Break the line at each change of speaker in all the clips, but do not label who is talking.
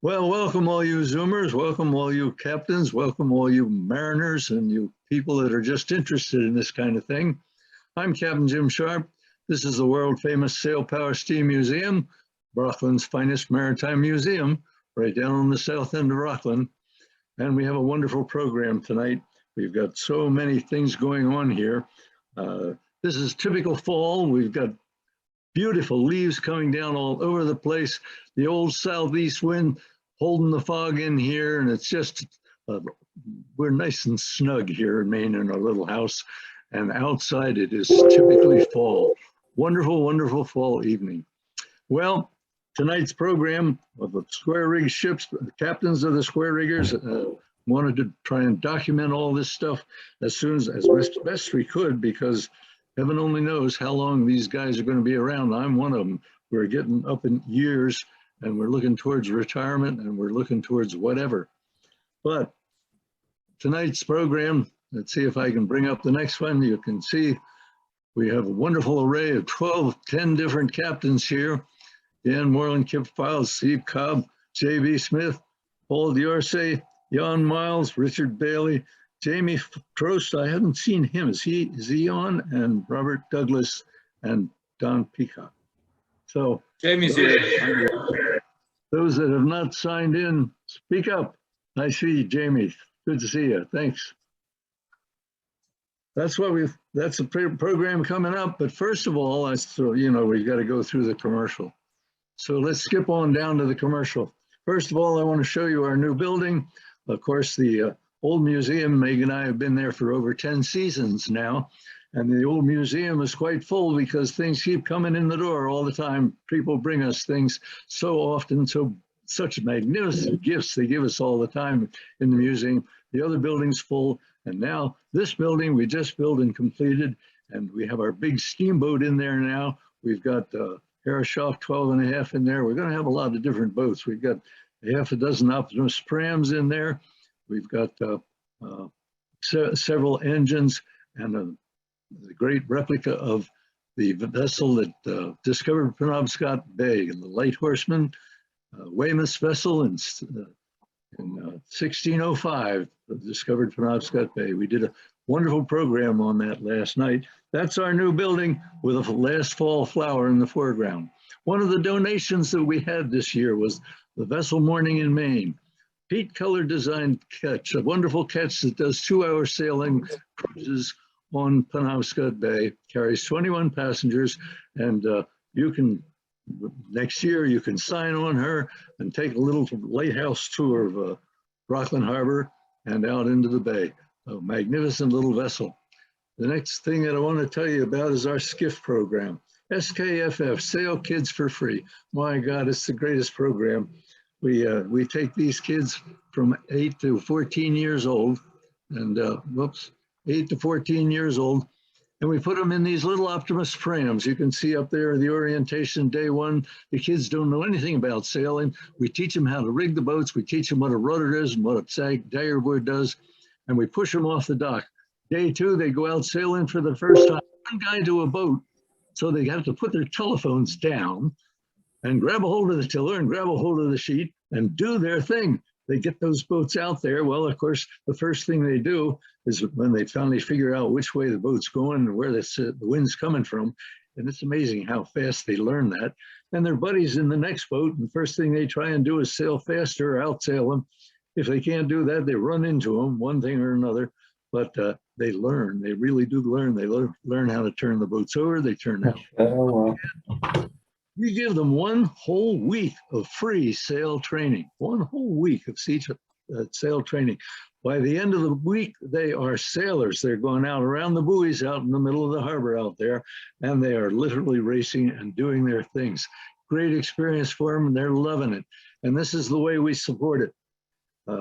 Well, welcome all you Zoomers, welcome all you captains, welcome all you mariners and you people that are just interested in this kind of thing. I'm Captain Jim Sharp. This is the world famous Sail Power Steam Museum, Rockland's finest maritime museum, right down on the south end of Rockland. And we have a wonderful program tonight. We've got so many things going on here. This is typical fall. We've got beautiful leaves coming down all over the place. The old southeast wind holding the fog in here, and it's just, we're nice and snug here in Maine in our little house, and outside it is typically fall. Wonderful, wonderful fall evening. Well, tonight's program of the square rig ships, the captains of the square riggers, wanted to try and document all this stuff as best we could, because heaven only knows how long these guys are going to be around. I'm one of them. We're getting up in years, and we're looking towards retirement, and we're looking towards whatever. But tonight's program, let's see if I can bring up the next one. You can see we have a wonderful array of 10 different captains here. Dan Moreland, Kip Files, Steve Cobb, J.B. Smith, Paul DeOrsay, Jan Miles, Richard Bailey, Jamie Trost. I haven't seen him. Is he on? And Robert Douglas and Don Peacock. So
Jamie's here.
Those that have not signed in, speak up. I see Jamie. Good to see you. Thanks. That's the program coming up. But first of all, we've got to go through the commercial. So let's skip on down to the commercial. First of all, I want to show you our new building. Of course, the old museum, Meg and I have been there for over 10 seasons now. And the old museum is quite full because things keep coming in the door all the time. People bring us things so often, such magnificent gifts they give us all the time in the museum. The other building's full. And now this building we just built and completed. And we have our big steamboat in there now. We've got Herreshoff 12.5 in there. We're going to have a lot of different boats. We've got half a dozen Optimus prams in there. We've got several engines and the great replica of the vessel that discovered Penobscot Bay, the Light Horseman, Weymouth's vessel in 1605, discovered Penobscot Bay. We did a wonderful program on that last night. That's our new building with a last fall flower in the foreground. One of the donations that we had this year was the Vessel Morning in Maine. Pete Color designed ketch, a wonderful ketch that does 2-hour sailing cruises on Penobscot Bay, carries 21 passengers, and next year you can sign on her and take a little lighthouse tour of Rockland Harbor and out into the bay. A magnificent little vessel. The next thing that I want to tell you about is our skiff program. SKFF, Sail Kids for Free. My God, it's the greatest program. We take these kids from 8 to 14 years old, and 8 to 14 years old, and we put them in these little Optimus prams. You can see up there the orientation day one. The kids don't know anything about sailing. We teach them how to rig the boats. We teach them what a rudder is and what a daggerboard does, and we push them off the dock. Day two, they go out sailing for the first time. One guy to a boat, so they have to put their telephones down and grab a hold of the tiller and grab a hold of the sheet and do their thing. They get those boats out there. Well, of course, the first thing they do is when they finally figure out which way the boat's going and where the wind's coming from. And it's amazing how fast they learn that. And their buddies in the next boat, and the first thing they try and do is sail faster or outsail them. If they can't do that, they run into them, one thing or another. But they learn. They really do learn. They learn how to turn the boats over. They turn out. Oh, wow. We give them one whole week of free sail training, one whole week of sail training. By the end of the week, they are sailors. They're going out around the buoys out in the middle of the harbor out there, and they are literally racing and doing their things. Great experience for them, and they're loving it. And this is the way we support it.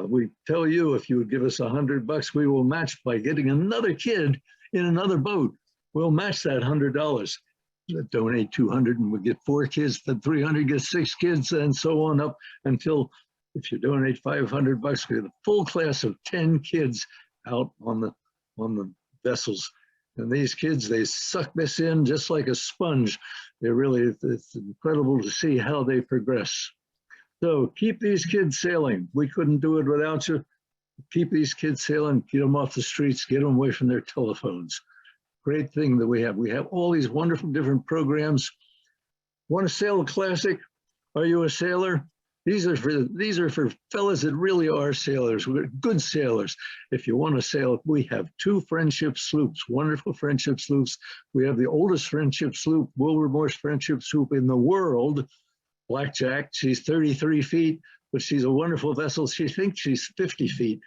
We tell you, if you would give us $100, we will match by getting another kid in another boat. We'll match that $100. Donate 200 and we get 4 kids, then 300 gets 6 kids, and so on up until, if you donate $500, we get a full class of 10 kids out on the vessels. And these kids, they suck this in just like a sponge. It's incredible to see how they progress. So keep these kids sailing. We couldn't do it without you. Keep these kids sailing, get them off the streets, get them away from their telephones. Great thing that we have. We have all these wonderful different programs. Want to sail a classic? Are you a sailor? These are for fellas that really are sailors. We're good sailors. If you want to sail, we have 2 friendship sloops, wonderful friendship sloops. We have the oldest friendship sloop, Wilberforce friendship sloop in the world, Blackjack. She's 33 feet, but she's a wonderful vessel. She thinks she's 50 feet,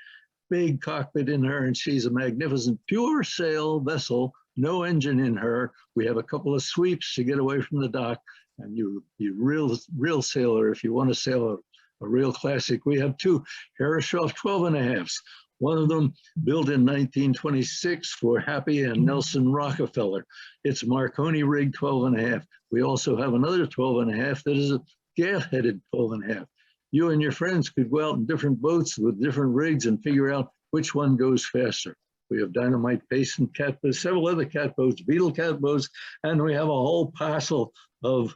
big cockpit in her, and she's a magnificent pure sail vessel, no engine in her. We have a couple of sweeps to get away from the dock, and you real sailor if you want to sail a real classic. We have 2 Herreshoff 12.5s. One of them built in 1926 for Happy and Nelson Rockefeller. It's Marconi rig 12.5. We also have another 12.5 that is a gaff-headed 12.5. You and your friends could go out in different boats with different rigs and figure out which one goes faster. We have Dynamite Pace and cat boats, several other cat boats, Beetle cat boats, and we have a whole parcel of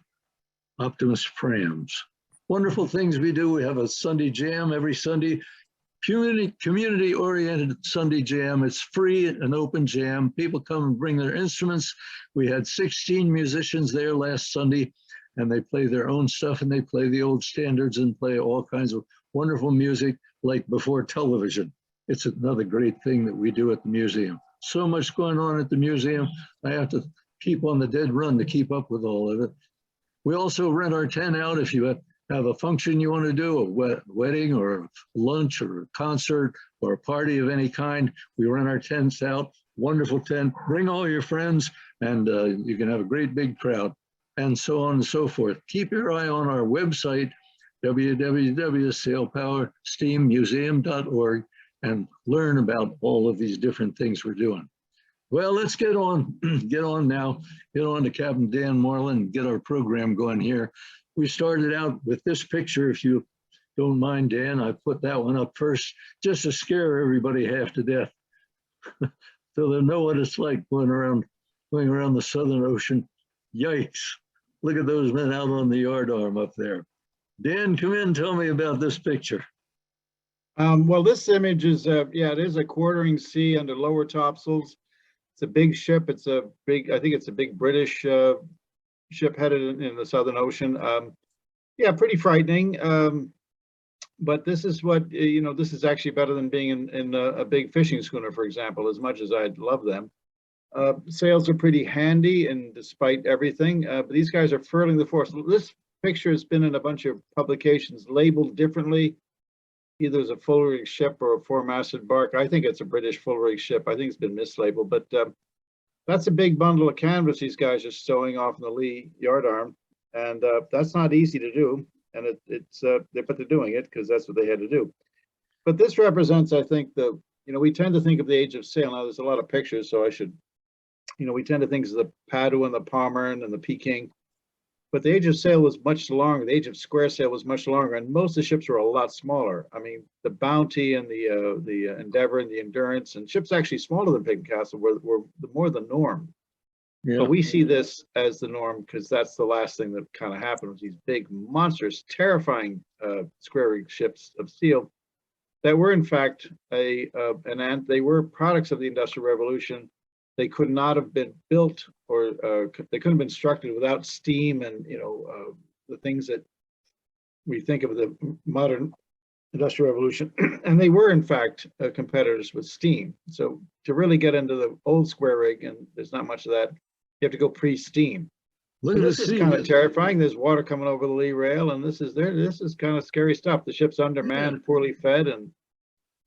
Optimus prams. Wonderful things we do. We have a Sunday jam every Sunday, community-oriented Sunday jam. It's free, an open jam. People come and bring their instruments. We had 16 musicians there last Sunday, and they play their own stuff, and they play the old standards and play all kinds of wonderful music like before television. It's another great thing that we do at the museum. So much going on at the museum. I have to keep on the dead run to keep up with all of it. We also rent our tent out if you have a function you want to do, a wedding or a lunch or a concert or a party of any kind. We rent our tents out, wonderful tent. Bring all your friends and you can have a great big crowd, and so on and so forth. Keep your eye on our website, www.sailpowersteammuseum.org, and learn about all of these different things we're doing. Well, let's get on now. Get on to Captain Dan Moreland and get our program going here. We started out with this picture, if you don't mind, Dan. I put that one up first just to scare everybody half to death. So they'll know what it's like going around the Southern Ocean. Yikes. Look at those men out on the yardarm up there. Dan, come in, tell me about this picture.
Well, this image is, it is a quartering sea under lower topsails. It's a big ship. It's a big, I think it's a big British ship headed in the Southern Ocean. Pretty frightening. But this is what, this is actually better than being in a big fishing schooner, for example, as much as I'd love them. Sails are pretty handy, and despite everything, but these guys are furling the force. This picture has been in a bunch of publications labeled differently. Either as a full rig ship or a 4-masted bark. I think it's a British full rig ship. I think it's been mislabeled, but that's a big bundle of canvas these guys are stowing off in the lee yardarm, and that's not easy to do. And but they're doing it because that's what they had to do. But this represents, I think, we tend to think of the age of sail. Now there's a lot of pictures, so I should, we tend to think of the Padua and the Pomeran and the Peking. But the age of sail was much longer. The age of square sail was much longer, and most of the ships were a lot smaller. I mean, the Bounty and the Endeavor and the Endurance, and ships actually smaller than Peacock Castle were more the norm. Yeah. But we see this as the norm because that's the last thing that kind of happened, was these big, monstrous, terrifying square rig ships of steel that were in fact they were products of the Industrial Revolution. They could not have been built, or they couldn't have been constructed without steam and the things that we think of the modern Industrial Revolution. And they were in fact competitors with steam. So to really get into the old square rig, and there's not much of that, you have to go pre-steam. So this is kind of terrifying. There's water coming over the lee rail, and this is kind of scary stuff. The ship's undermanned, poorly fed, and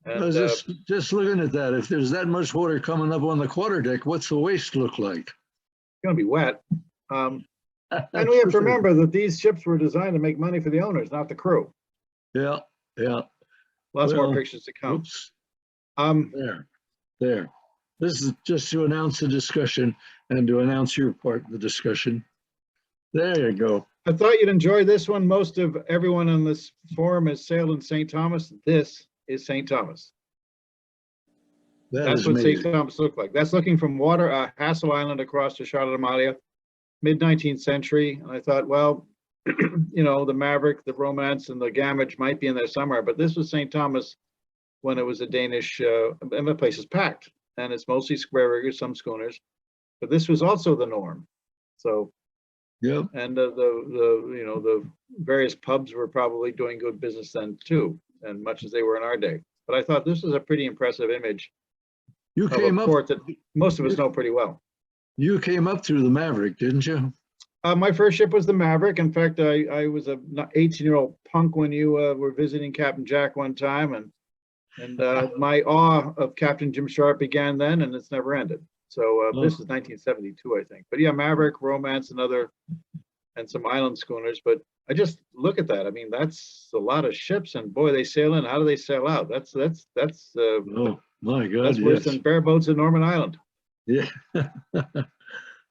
I was just looking at that. If there's that much water coming up on the quarterdeck, what's the waste look like?
It's going to be wet. And we have to remember that these ships were designed to make money for the owners, not the crew.
Yeah.
Lots more pictures to come.
There. This is just to announce the discussion and to announce your part of the discussion. There you go.
I thought you'd enjoy this one. Most of everyone on this forum has sailed in St. Thomas. This is St. Thomas. That's what St. Thomas looked like. That's looking from Hassel Island across to Charlotte Amalia, mid-19th century. And I thought, well, you know, the Maverick, the Romance, and the Gamage might be in there somewhere, but this was St. Thomas when it was a Danish, and the place is packed, and it's mostly square riggers, some schooners, but this was also the norm. So,
Yep.
and the various pubs were probably doing good business then too, and much as they were in our day. But I thought this was a pretty impressive image
You
of
came
a
up.
port that most of us know pretty well.
You came up through the Maverick, didn't you?
My first ship was the Maverick. In fact, I was a 18-year-old punk when you were visiting Captain Jack one time, and my awe of Captain Jim Sharp began then, and it's never ended. So this is 1972, I think. But yeah, Maverick, Romance, and some island schooners. But I just look at that. I mean, that's a lot of ships, and boy, they sail in. How do they sail out? That's
Oh my God,
that's worse
yes.
than bare boats in Norman Island.
Yeah.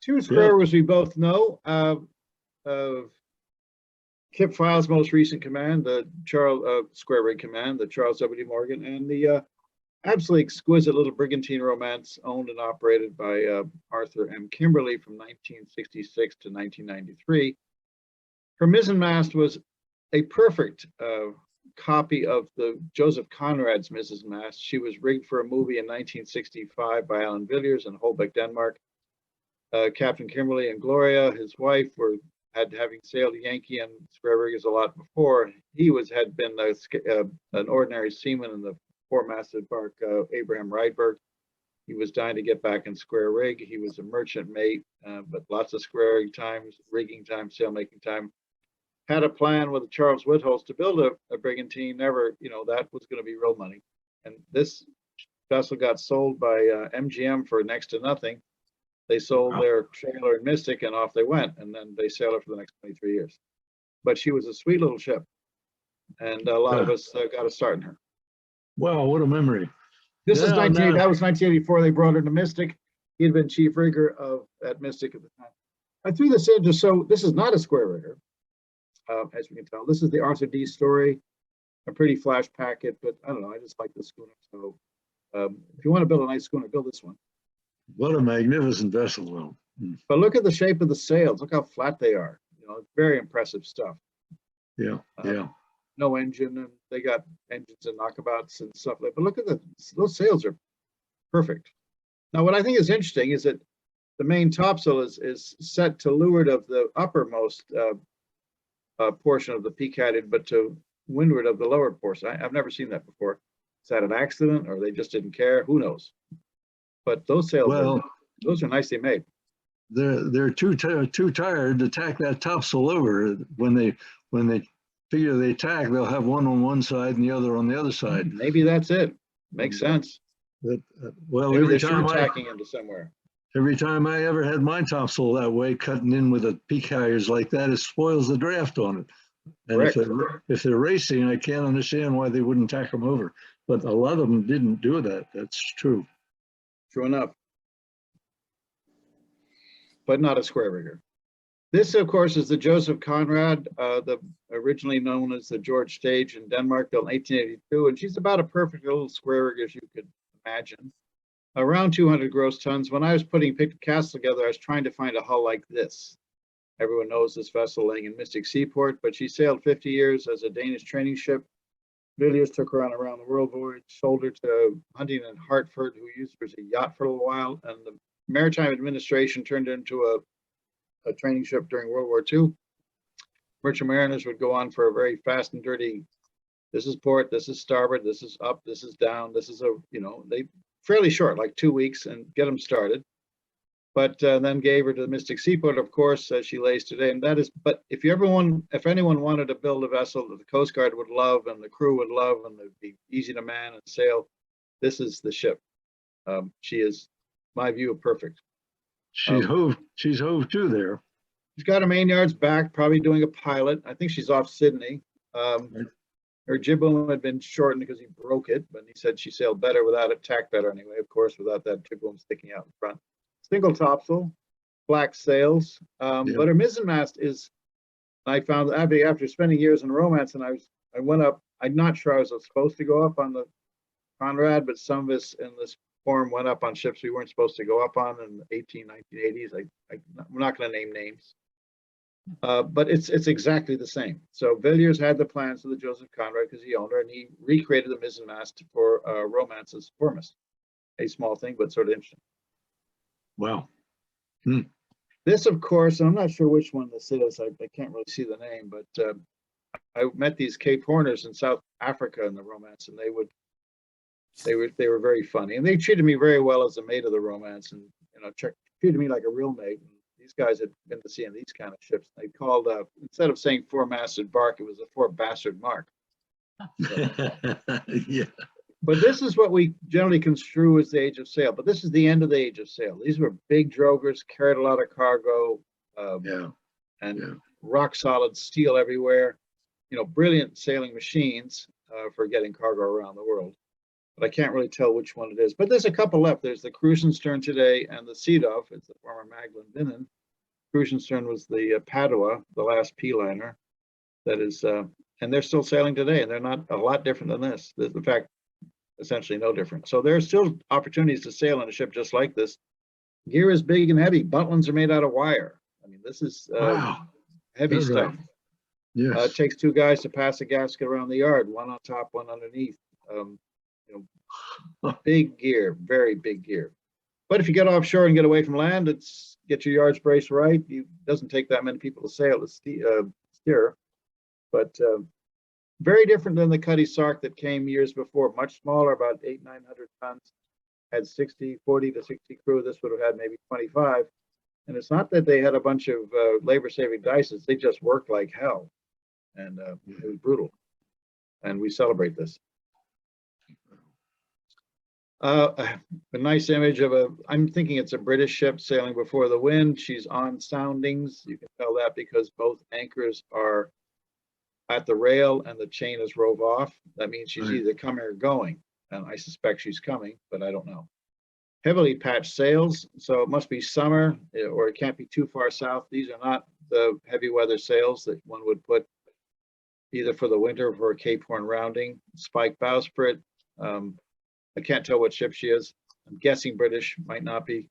Two square riggers we both know. Kip Files' most recent command, the Charles square rig command, the Charles W. Morgan, and the absolutely exquisite little brigantine Romance, owned and operated by Arthur M. Kimberly from 1966 to 1993. Her mizzenmast was a perfect copy of the Joseph Conrad's mizzenmast. She was rigged for a movie in 1965 by Alan Villiers in Holbeck, Denmark. Captain Kimberly and Gloria, his wife, having sailed Yankee and square riggers a lot before. He had been an ordinary seaman in the four-masted bark Abraham Rydberg. He was dying to get back in square rig. He was a merchant mate, but lots of square rig times, rigging time, sail-making time. Had a plan with Charles Whitholz to build a brigantine. Never, that was going to be real money. And this vessel got sold by MGM for next to nothing. They sold their trailer and Mystic, and off they went. And then they sailed it for the next 23 years. But she was a sweet little ship, and a lot of us got a start in her.
Wow, what a memory!
That was 1984. They brought her to Mystic. He had been chief rigger at Mystic at the time. I threw this in just so this is not a square rigger, as you can tell. This is the Arthur D. Story, a pretty flash packet, but I don't know. I just like this schooner. So if you want to build a nice schooner, build this one.
What a magnificent vessel, though.
But look at the shape of the sails. Look how flat they are. Very impressive stuff.
Yeah, yeah.
No engine, and they got engines and knockabouts and stuff like. But look at those sails are perfect. Now, what I think is interesting is that the main topsail is set to leeward of the uppermost portion of the Peacock, but to windward of the lower portion. I've never seen that before. Is that an accident, or they just didn't care? Who knows? But those sails, those are nicely made.
They're too tired to tack that topsail over. When they figure they tack, they'll have one on one side and the other on the other side.
Maybe that's it. Makes sense.
But well,
maybe
every time
tacking into somewhere.
Every time I ever had my topsail that way, cutting in with a peak halyards like that, it spoils the draft on it. And if they're racing, I can't understand why they wouldn't tack them over. But a lot of them didn't do that. That's true.
True enough. But not a square rigger. This, of course, is the Joseph Conrad, originally known as the George Stage in Denmark, built in 1882, and she's about a perfect little square rig as you could imagine. Around 200 gross tons. When I was putting Picton Castle together, I was trying to find a hull like this. Everyone knows this vessel laying in Mystic Seaport, but she sailed 50 years as a Danish training ship. Villiers took her on a round the world voyage, sold her to Huntington and Hartford, who used her as a yacht for a little while, and the Maritime Administration turned her into a training ship during World War II. Merchant mariners would go on for a very fast and dirty, this is port, this is starboard, this is up, this is down, this is they fairly short, like 2 weeks, and get them started. But then gave her to the Mystic Seaport, of course, as she lays today. And that is, but if anyone wanted to build a vessel that the Coast Guard would love and the crew would love and it'd be easy to man and sail, this is the ship. She is, my view, perfect.
She's hove to there.
She's got her main yards back, probably doing a pilot. I think she's off Sydney. Her jib boom had been shortened because he broke it, but he said she sailed better without it, tacked better anyway, of course, without that jib boom sticking out in front. Single topsail, black sails, but her mizzenmast is, I found after spending years in Romance, and I went up, I'm not sure I was supposed to go up on the Conrad, but some of us in this forum went up on ships we weren't supposed to go up on in the 1980s. I'm not going to name names. But it's exactly the same. So Villiers had the plans of the Joseph Conrad because he owned her, and he recreated the mizzenmast for Romance's foremast. A small thing, but sort of interesting.
Wow.
This, of course, I'm not sure which one this is. I can't really see the name, but I met these Cape Horners in South Africa in the Romance, and they were very funny, and they treated me very well as a mate of the Romance, and treated me like a real mate. And these guys had been to seeing these kind of ships. They called instead of saying four-masted bark, it was a four-bastard mark. So,
Yeah.
but this is what we generally construe as the age of sail. But this is the end of the age of sail. These were big drogers, carried a lot of cargo, and rock solid steel everywhere. Brilliant sailing machines for getting cargo around the world. But I can't really tell which one it is. But there's a couple left. There's the Krusenstern today and the Seadoff. It's the former Magdalen Binnen. Krusenstern was the Padua, the last P liner. That is, and they're still sailing today, and they're not a lot different than this. In fact, essentially no different. So there are still opportunities to sail on a ship just like this. Gear is big and heavy. Buntlins are made out of wire. I mean, this is heavy stuff.
Right. Yes.
It takes two guys to pass a gasket around the yard, one on top, one underneath. Big gear, very big gear. But if you get offshore and get away from land, get your yards braced right. It doesn't take that many people to sail to steer. But very different than the Cuddy Sark that came years before, much smaller, about 800-900 tons, had 40 to 60 crew. This would have had maybe 25. And it's not that they had a bunch of labor-saving dices. They just worked like hell. And it was brutal. And we celebrate this. A nice image of I'm thinking it's a British ship sailing before the wind. She's on soundings. You can tell that because both anchors are at the rail and the chain is rove off. That means she's either coming or going. And I suspect she's coming, but I don't know. Heavily patched sails, so it must be summer or it can't be too far south. These are not the heavy weather sails that one would put either for the winter or for a Cape Horn rounding. Spike bowsprit. I can't tell what ship she is. I'm guessing British, might not be.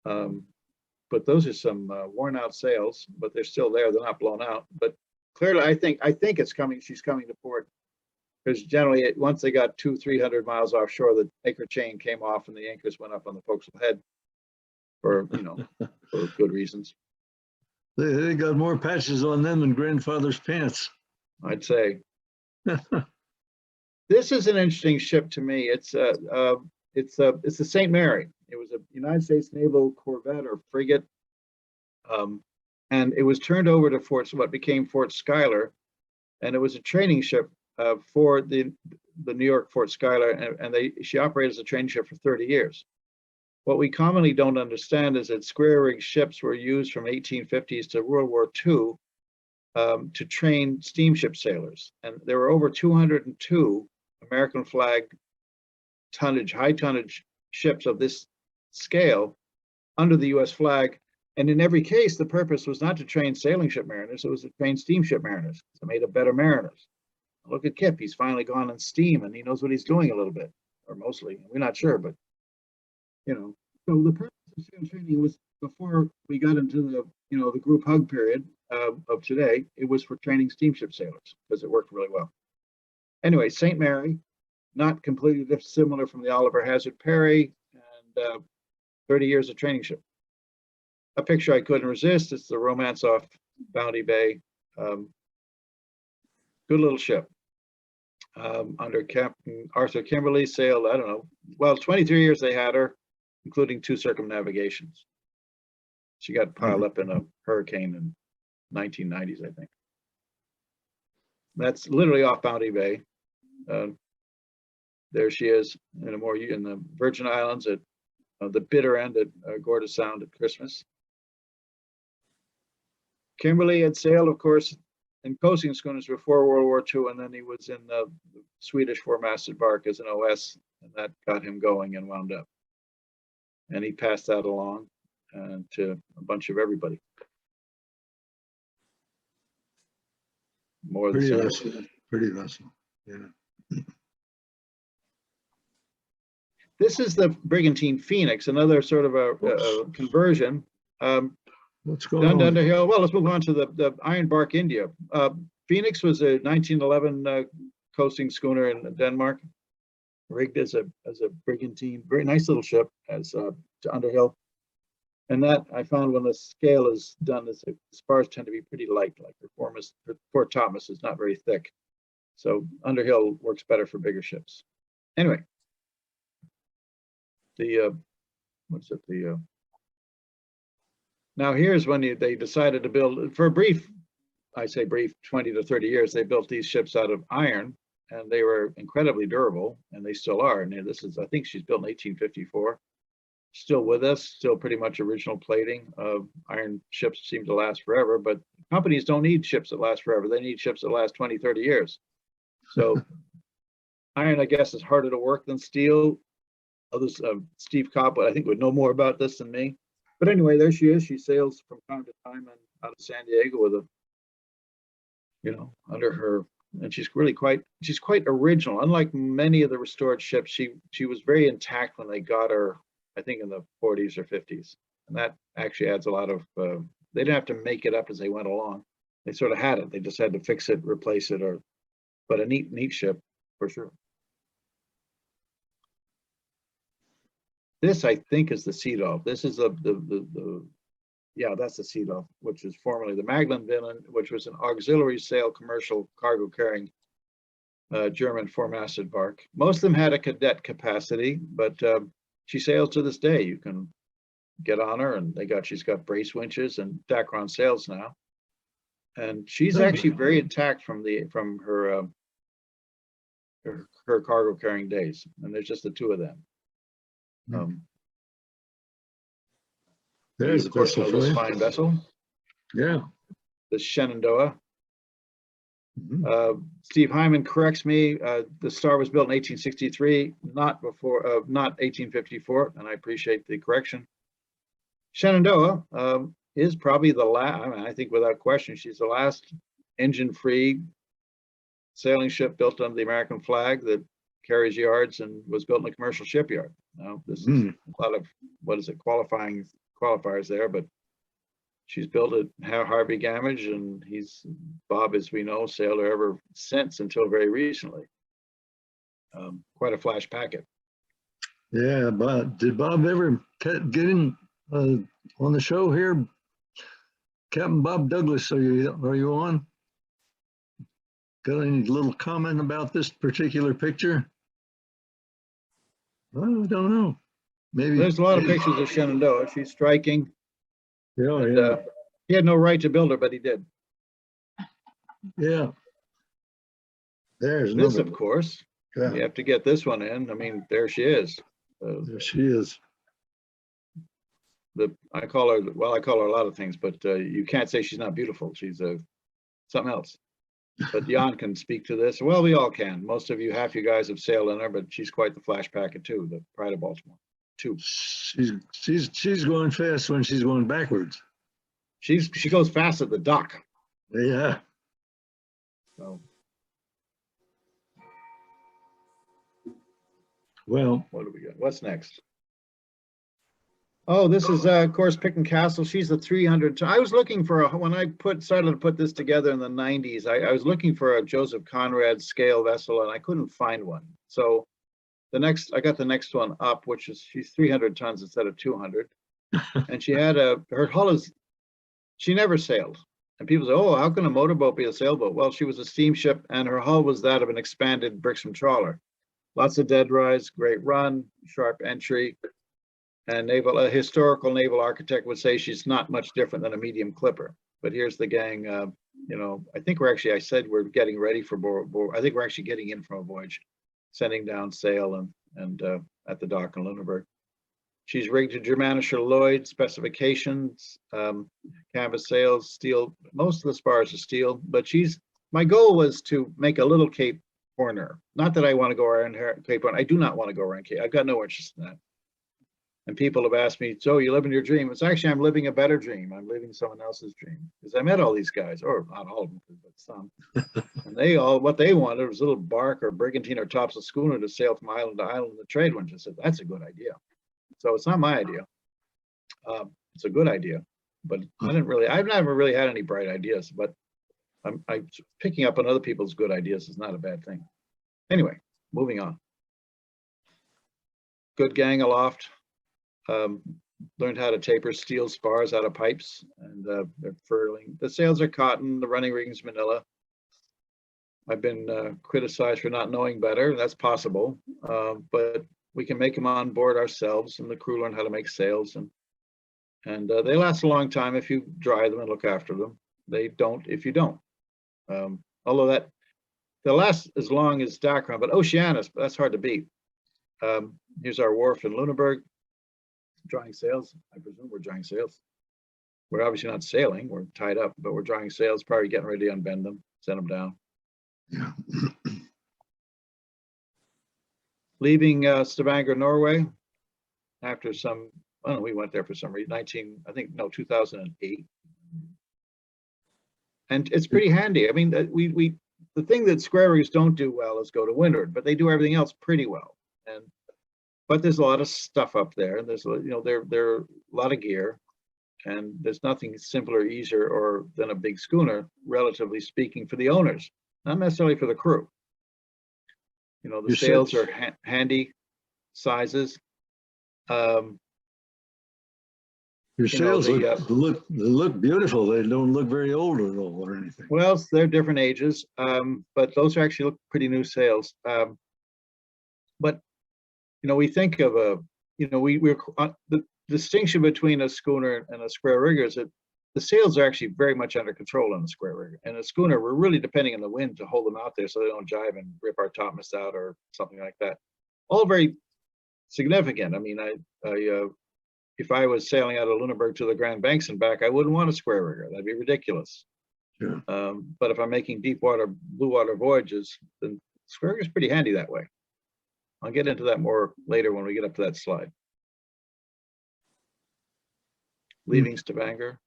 But those are some worn out sails, but they're still there. They're not blown out. But clearly, I think it's coming. She's coming to port. Because generally, once they got 200-300 miles offshore, the anchor chain came off and the anchors went up on the forecastle head for for good reasons.
They got more patches on them than grandfather's pants.
I'd say. This is an interesting ship to me. It's the St. Mary. It was a United States Naval corvette or frigate, and it was turned over to what became Fort Schuyler, and it was a training ship for the New York Fort Schuyler, and she operated as a training ship for 30 years. What we commonly don't understand is that square rig ships were used from 1850s to World War II to train steamship sailors, and there were over 202 American flag tonnage, high tonnage ships of this scale under the US flag. And in every case, the purpose was not to train sailing ship mariners, it was to train steamship mariners. It made up better mariners. Look at Kip, he's finally gone on steam and he knows what he's doing a little bit, or mostly. We're not sure, but so the purpose of sail training was before we got into the the group hug period of today. It was for training steamship sailors because it worked really well. Anyway, St. Mary, not completely dissimilar from the Oliver Hazard Perry, and 30 years of training ship. A picture I couldn't resist. It's the Romance off Bounty Bay. Good little ship. Under Captain Arthur Kimberly, sailed, I don't know, well, 23 years they had her, including 2 circumnavigations. She got piled up in a hurricane in 1990s, I think. That's literally off Bounty Bay. There she is in the Virgin Islands at the bitter end at Gorda Sound at Christmas. Kimberly had sailed, of course, in coasting schooners before World War II, and then he was in the Swedish four-masted bark as an OS, and that got him going and wound up. And he passed that along to a bunch of everybody. More
Pretty
than
vessel. Pretty vessel. Yeah.
This is the Brigantine Phoenix, another sort of a conversion.
What's going
Down to
on?
Underhill. Well, let's move on to the Ironbark India. Phoenix was a 1911 coasting schooner in Denmark, rigged as a brigantine. Very nice little ship as to Underhill. And that I found when the scale is done, the spars tend to be pretty light, like her fore topmast is not very thick. So Underhill works better for bigger ships. Anyway, now here's when they decided to build, for a brief, I say brief, 20 to 30 years, they built these ships out of iron, and they were incredibly durable, and they still are. And this is, I think she's built in 1854. Still with us, still pretty much original plating. Iron ships seem to last forever, but companies don't need ships that last forever. They need ships that last 20, 30 years. So iron, I guess, is harder to work than steel. Others, Steve Cobb, I think, would know more about this than me. But anyway, there she is. She sails from time to time and out of San Diego with a, under her, and she's quite original. Unlike many of the restored ships, she was very intact when they got her, I think in the 40s or 50s. And that actually adds a lot of, they didn't have to make it up as they went along. They sort of had it. They just had to fix it, replace it, but a neat ship for sure. This, I think, is the Seadolf. This is yeah, that's the Seadolf, which is formerly the Magdalen Villain, which was an auxiliary sail commercial cargo carrying German four-masted bark. Most of them had a cadet capacity, but she sails to this day. You can get on her, and she's got brace winches and Dacron sails now, and she's actually very intact from her cargo carrying days. And there's just the two of them.
There's
of course know this fine vessel.
Yeah.
The Shenandoah. Steve Hyman corrects me. The Star was built in 1863, not 1854, and I appreciate the correction. Shenandoah is probably the last. I think without question, she's the last engine-free sailing ship built under the American flag that carries yards and was built in a commercial shipyard. Now, this is a lot of qualifiers there, but she's built at Harvey Gamage, and Bob, as we know, sailed her ever since until very recently. Quite a flash packet.
Yeah, but did Bob ever get in on the show here? Captain Bob Douglas, are you on? Got any little comment about this particular picture? Well, I don't know. Maybe
there's a lot of pictures of Shenandoah. She's striking.
Yeah.
He had no right to build her, but he did.
Yeah. There's
this, of course.
Yeah.
You have to get this one in. I mean, there she is.
There she is.
I call her a lot of things, but you can't say she's not beautiful. She's something else. But Jan can speak to this. Well, we all can. Most of you, half you guys have sailed in her, but she's quite the flash packet too. The Pride of Baltimore.
She's going fast when she's going backwards.
She goes fast at the dock.
Yeah.
So.
Well,
what do we got? What's next? Oh, this is of course Pitkin Castle. She's a 300. I was looking for when I started to put this together in the 90s. I was looking for a Joseph Conrad scale vessel, and I couldn't find one. So I got the next one up, which is she's 300 tons instead of 200, and she had her hull is. She never sailed, and people say, "Oh, how can a motorboat be a sailboat?" Well, she was a steamship, and her hull was that of an expanded Brixham trawler. Lots of dead rise, great run, sharp entry. And a historical naval architect would say she's not much different than a medium clipper. But here's the gang. I think I said we're getting ready for I think we're actually getting in from a voyage, sending down sail and at the dock in Lunenburg. She's rigged to Germanischer Lloyd specifications, canvas sails, steel. Most of the spars are steel, but my goal was to make a little Cape Horner. Not that I want to go around Cape Horner. I do not want to go around Cape. I've got no interest in that. And people have asked me, "So you live in your dream?" It's actually, I'm living a better dream. I'm living someone else's dream, because I met all these guys, or not all of them, but some. And what they wanted was a little bark or brigantine or topsail schooner to sail from island to island in the trade winds. I said, that's a good idea. So it's not my idea. It's a good idea. but I've never really had any bright ideas, but I'm picking up on other people's good ideas is not a bad thing. Anyway, moving on. Good gang aloft. Learned how to taper steel spars out of pipes, and they're furling. The sails are cotton, the running rigging's manila. I've been criticized for not knowing better. That's possible, but we can make them on board ourselves, and the crew learn how to make sails, and they last a long time if you dry them and look after them. They don't if you don't. Although that they'll last as long as Dacron, but Oceanus, that's hard to beat. Here's our wharf in Lunenburg, drying sails. I presume we're drying sails. We're obviously not sailing, we're tied up, but we're drying sails, probably getting ready to unbend them, send them down.
Yeah.
Leaving Stavanger, Norway, after some, I don't know, we went there for some reason, 2008. And it's pretty handy. I mean, the thing that square riggers don't do well is go to windward, but they do everything else pretty well. But there's a lot of stuff up there, and there's there are a lot of gear, and there's nothing simpler, easier, than a big schooner, relatively speaking, for the owners, not necessarily for the crew. The sails are handy sizes.
Your sails look beautiful. They don't look very old at all or anything.
Well, they're different ages, but those actually look pretty new sails. But we think of the distinction between a schooner and a square rigger is that the sails are actually very much under control on the square rigger. And a schooner, we're really depending on the wind to hold them out there so they don't jibe and rip our topmast out or something like that. All very significant. I mean, if I was sailing out of Lunenburg to the Grand Banks and back, I wouldn't want a square rigger. That'd be ridiculous.
Sure.
But if I'm making deep water, blue water voyages, then square rigger is pretty handy that way. I'll get into that more later when we get up to that slide. Leaving Stavanger.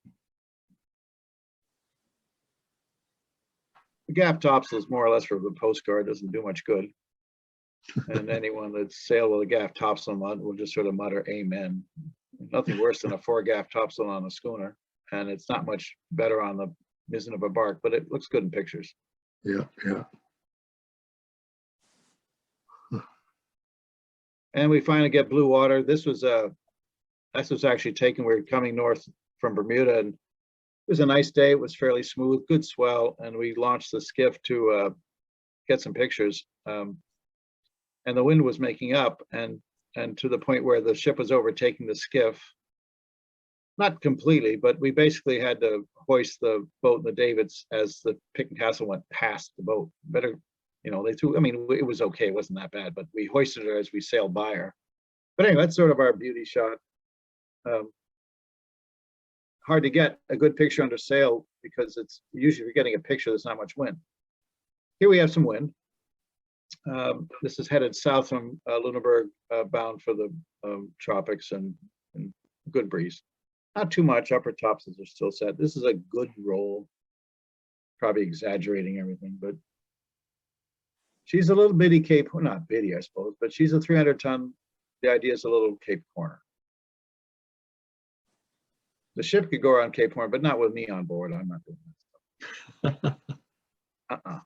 The gaff topsail is more or less for the postcard, doesn't do much good. And anyone that's sailed with a gaff topsail will just sort of mutter amen. Nothing worse than a 4-gaff topsail on a schooner, and it's not much better on the mizzen of a bark, but it looks good in pictures.
Yeah, yeah.
And we finally get blue water. This was actually taken. We were coming north from Bermuda, and it was a nice day. It was fairly smooth, good swell, and we launched the skiff to get some pictures. And the wind was making up, and to the point where the ship was overtaking the skiff. Not completely, but we basically had to hoist the boat and the davits as the Pick and Castle went past the boat. They threw, I mean, it was okay, it wasn't that bad, but we hoisted her as we sailed by her. But anyway, that's sort of our beauty shot. Hard to get a good picture under sail because it's usually, if you're getting a picture, there's not much wind. Here we have some wind. This is headed south from Lunenburg, bound for the tropics, and good breeze. Not too much, upper topsails are still set. This is a good roll. Probably exaggerating everything, but she's a little bitty Cape, well, not bitty, I suppose, but she's a 300-ton. The idea is a little Cape Horner. The ship could go around Cape Horn, but not with me on board. I'm not doing that stuff.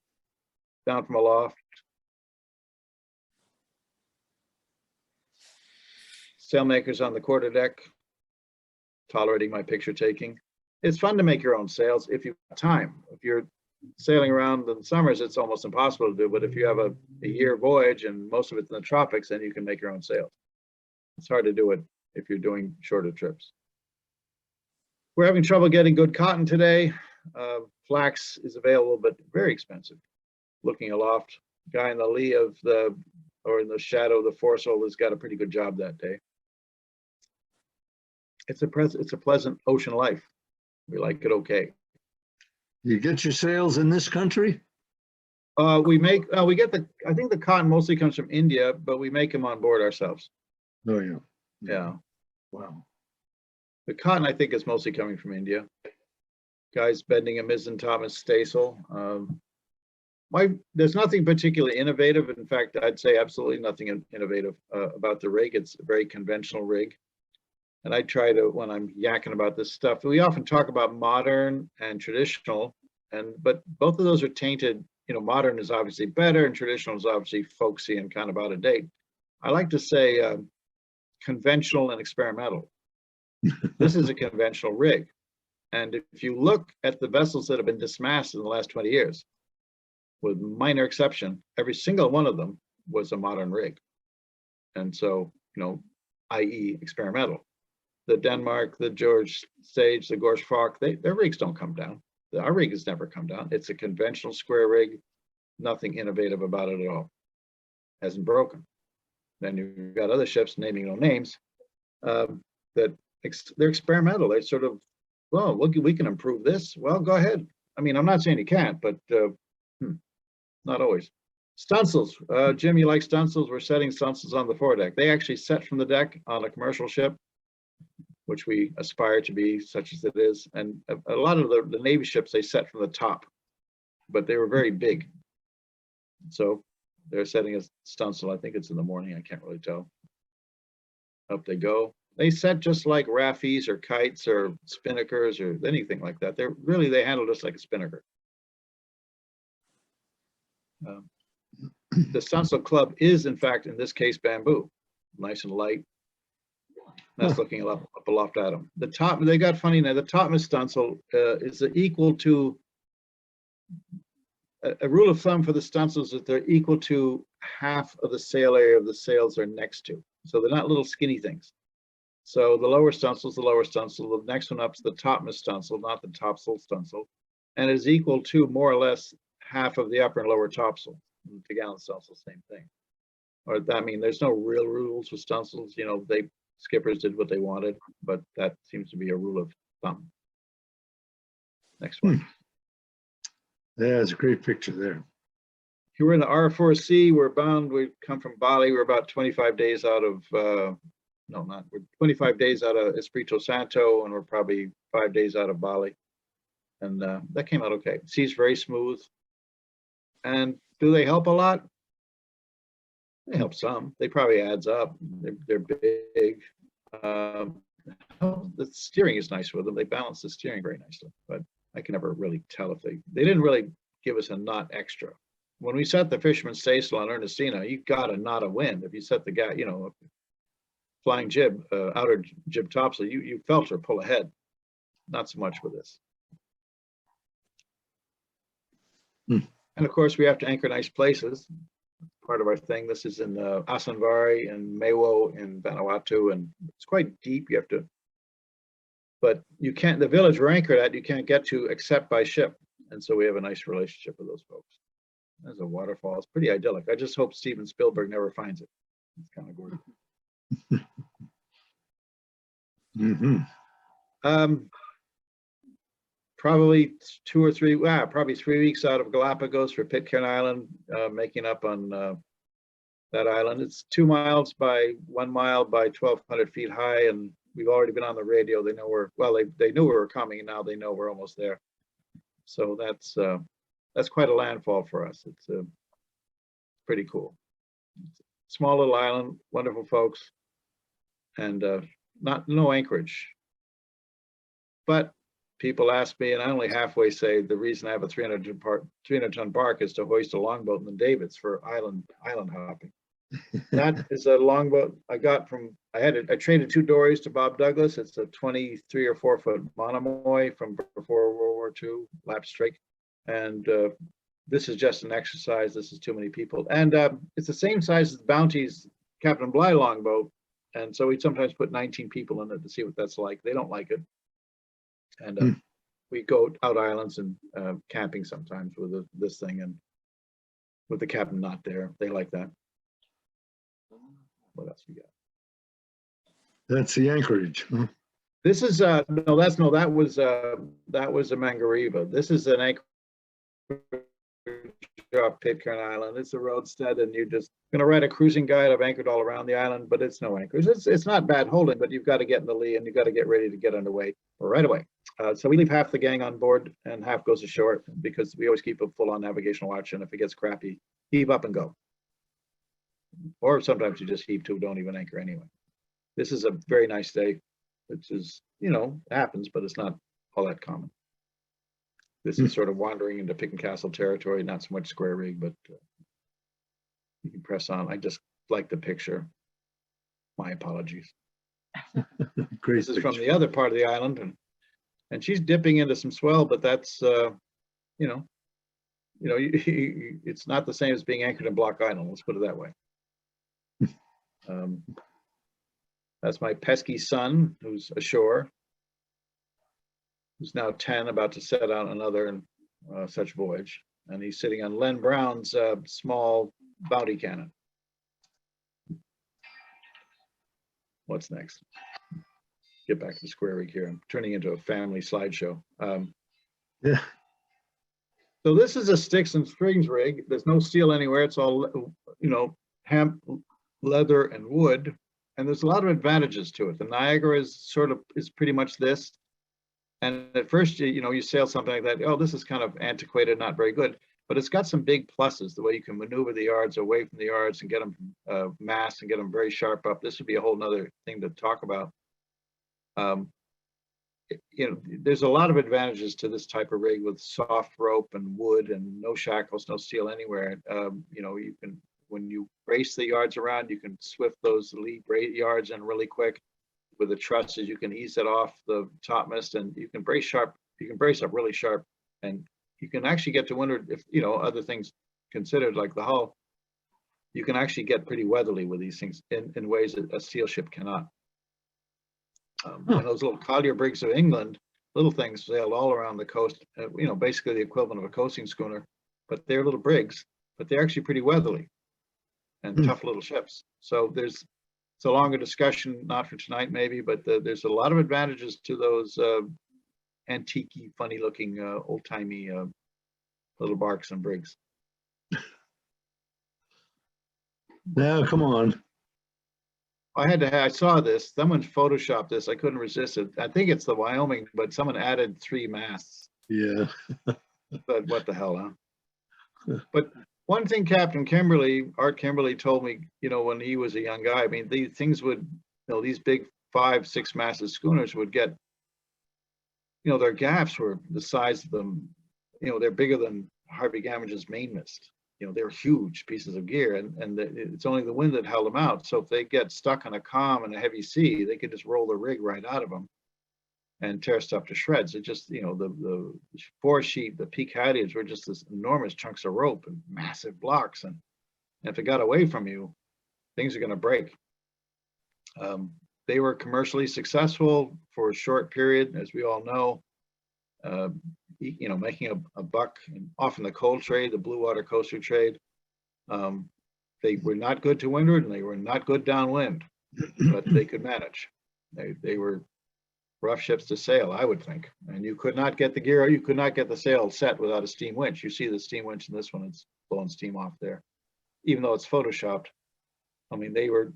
Down from aloft. Sailmakers on the quarterdeck, tolerating my picture taking. It's fun to make your own sails if you've got time. If you're sailing around in the summers, it's almost impossible to do, but if you have a year voyage and most of it's in the tropics, then you can make your own sails. It's hard to do it if you're doing shorter trips. We're having trouble getting good cotton today. Flax is available, but very expensive. Looking aloft, guy in the lee of or in the shadow of the foresail has got a pretty good job that day. It's a pleasant ocean life. We like it okay.
You get your sails in this country?
We get I think the cotton mostly comes from India, but we make them on board ourselves.
Oh, yeah.
Yeah.
Wow.
The cotton, I think, is mostly coming from India. Guys bending a mizzen topmast staysail. There's nothing particularly innovative. In fact, I'd say absolutely nothing innovative about the rig. It's a very conventional rig. And I try to, when I'm yakking about this stuff, we often talk about modern and traditional, but both of those are tainted. You know, modern is obviously better and traditional is obviously folksy and kind of out of date. I like to say conventional and experimental. This is a conventional rig. And if you look at the vessels that have been dismasted in the last 20 years, with minor exception, every single one of them was a modern rig. And so, you know, i.e. experimental. The Denmark, the George Sage, the Gorge Falk, their rigs don't come down. Our rig has never come down. It's a conventional square rig, nothing innovative about it at all. Hasn't broken. Then you've got other ships, naming no names, that they're experimental. They sort of, well, we can improve this. Well, go ahead. I mean, I'm not saying you can't, but not always. Stunsails. Jim, you like stunsails? We're setting stunsails on the foredeck. They actually set from the deck on a commercial ship, which we aspire to be, such as it is. And a lot of the Navy ships, they set from the top, but they were very big. So they're setting a stunsail. I think it's in the morning. I can't really tell. Up they go. They set just like raffies or kites or spinnakers or anything like that. They handle just like a spinnaker. The stunsail club is, in fact, in this case, bamboo, nice and light. That's looking up aloft at them. The top, they got funny now. The topmast stunsail is equal to a rule of thumb for the stunsails that they're equal to half of the sail area of the sails they're next to. So they're not little skinny things. So the lower stunsail is the lower stunsail. The next one up is the topmast stunsail, not the topsail stunsail, and is equal to more or less half of the upper and lower topsail. The gallant stunsail, same thing. Or I mean, there's no real rules with stunsails. You know, skippers did what they wanted, but that seems to be a rule of thumb. Next one.
Yeah, it's a great picture there.
Here we're in the R4C. We're bound. We come from Bali. We're about 25 days out of, we're 25 days out of Espiritu Santo, and we're probably 5 days out of Bali. And that came out okay. Sea's very smooth. And do they help a lot? They help some. They probably adds up. They're big. The steering is nice with them. They balance the steering very nicely, but I can never really tell if they didn't really give us a knot extra. When we set the fisherman's staysail on Ernestina, you got a knot of wind. If you set the guy, you know, flying jib, outer jib topsail, you felt her pull ahead. Not so much with this. And of course, we have to anchor nice places. Part of our thing. This is in Asanvari and Mewo in Vanuatu, and it's quite deep. You have to, but you can't. The village we're anchored at, you can't get to except by ship, and so we have a nice relationship with those folks. There's a waterfall. It's pretty idyllic. I just hope Steven Spielberg never finds it. It's kind of gorgeous. Probably 2 or 3, probably 3 weeks out of Galapagos for Pitcairn Island, making up on that island. It's 2 miles by 1 mile by 1,200 feet high, and we've already been on the radio. They know they knew we were coming, and now they know we're almost there. So that's quite a landfall for us. It's pretty cool. Small little island, wonderful folks, and no anchorage. But people ask me, and I only halfway say the reason I have a 300-ton bark is to hoist a longboat in the Davits for island hopping. That is a longboat I got from, I traded 2 dories to Bob Douglas. It's a 23 or 4 foot monomoy from before World War II, lap strike. And this is just an exercise. This is too many people. And it's the same size as the Bounty's Captain Bligh longboat. And so we sometimes put 19 people in it to see what that's like. They don't like it. And we go out islands and camping sometimes with this thing, and with the captain not there. They like that. What else we got?
That's the anchorage. Huh?
This is that was a Mangariba. This is an anchorage off Pitcairn Island. It's a roadstead, and you're just gonna write a cruising guide. I've anchored all around the island, but it's no anchorage. It's not bad holding, but you've got to get in the lee and you've got to get ready to get underway right away. So we leave half the gang on board and half goes ashore, because we always keep a full-on navigational watch, and if it gets crappy, heave up and go. Or sometimes you just heave to, don't even anchor anyway. This is a very nice day. which is, you know, happens, but it's not all that common. This is sort of wandering into Pick and Castle territory, not so much square rig, but you can press on. I just like the picture. My apologies.
Great
This is from
picture.
the other part of the island, and she's dipping into some swell, but that's you know, it's not the same as being anchored in Block Island. Let's put it that way. That's my pesky son, who's ashore, who's now 10, about to set out another such voyage, and he's sitting on Len Brown's small bounty cannon. What's next? Get back to the square rig here. I'm turning into a family slideshow.
Yeah.
So this is a sticks and strings rig. There's no steel anywhere. It's all, you know, hemp, leather, and wood. And there's a lot of advantages to it. The Niagara is pretty much this. And at first, you know, you sail something like that. Oh, this is kind of antiquated, not very good. But it's got some big pluses. The way you can maneuver the yards away from the yards and get them massed and get them very sharp up. This would be a whole nother thing to talk about. You know, there's a lot of advantages to this type of rig with soft rope and wood and no shackles, no steel anywhere. You know, you can, when you brace the yards around, you can swift those lead yards in really quick. With the trusses, you can ease it off the topmast, and you can brace sharp. You can brace up really sharp, and you can actually get to windward if, you know, other things considered, like the hull. You can actually get pretty weatherly with these things in ways that a steel ship cannot. And those little collier brigs of England, little things sailed all around the coast, you know, basically the equivalent of a coasting schooner, but they're little brigs, but they're actually pretty weatherly and tough little ships. So it's a longer discussion, not for tonight maybe, but there's a lot of advantages to those antique-y, funny-looking, old-timey little barks and brigs.
Now, come on.
I saw this. Someone photoshopped this. I couldn't resist it. I think it's the Wyoming, but someone added 3 masts.
Yeah.
But what the hell, huh? But one thing Art Kimberly told me, you know, when he was a young guy, I mean, these things would, you know, these big 5-6 masted schooners would get, you know, their gaffs were the size of them, you know, they're bigger than Harvey Gamage's mainmast. You know, they're huge pieces of gear, and it's only the wind that held them out. So if they get stuck on a calm and a heavy sea, they could just roll the rig right out of them and tear stuff to shreds. It just, you know, the foresheet, the peak halyards were just this enormous chunks of rope and massive blocks. And if it got away from you, things are going to break. They were commercially successful for a short period, as we all know. You know, making a buck, and often the coal trade, the blue water coaster trade. They were not good to windward, and they were not good downwind, but they could manage. They were rough ships to sail, I would think. And you could not get the gear, you could not get the sail set without a steam winch. You see the steam winch in this one, it's blowing steam off there. Even though it's photoshopped, I mean, they were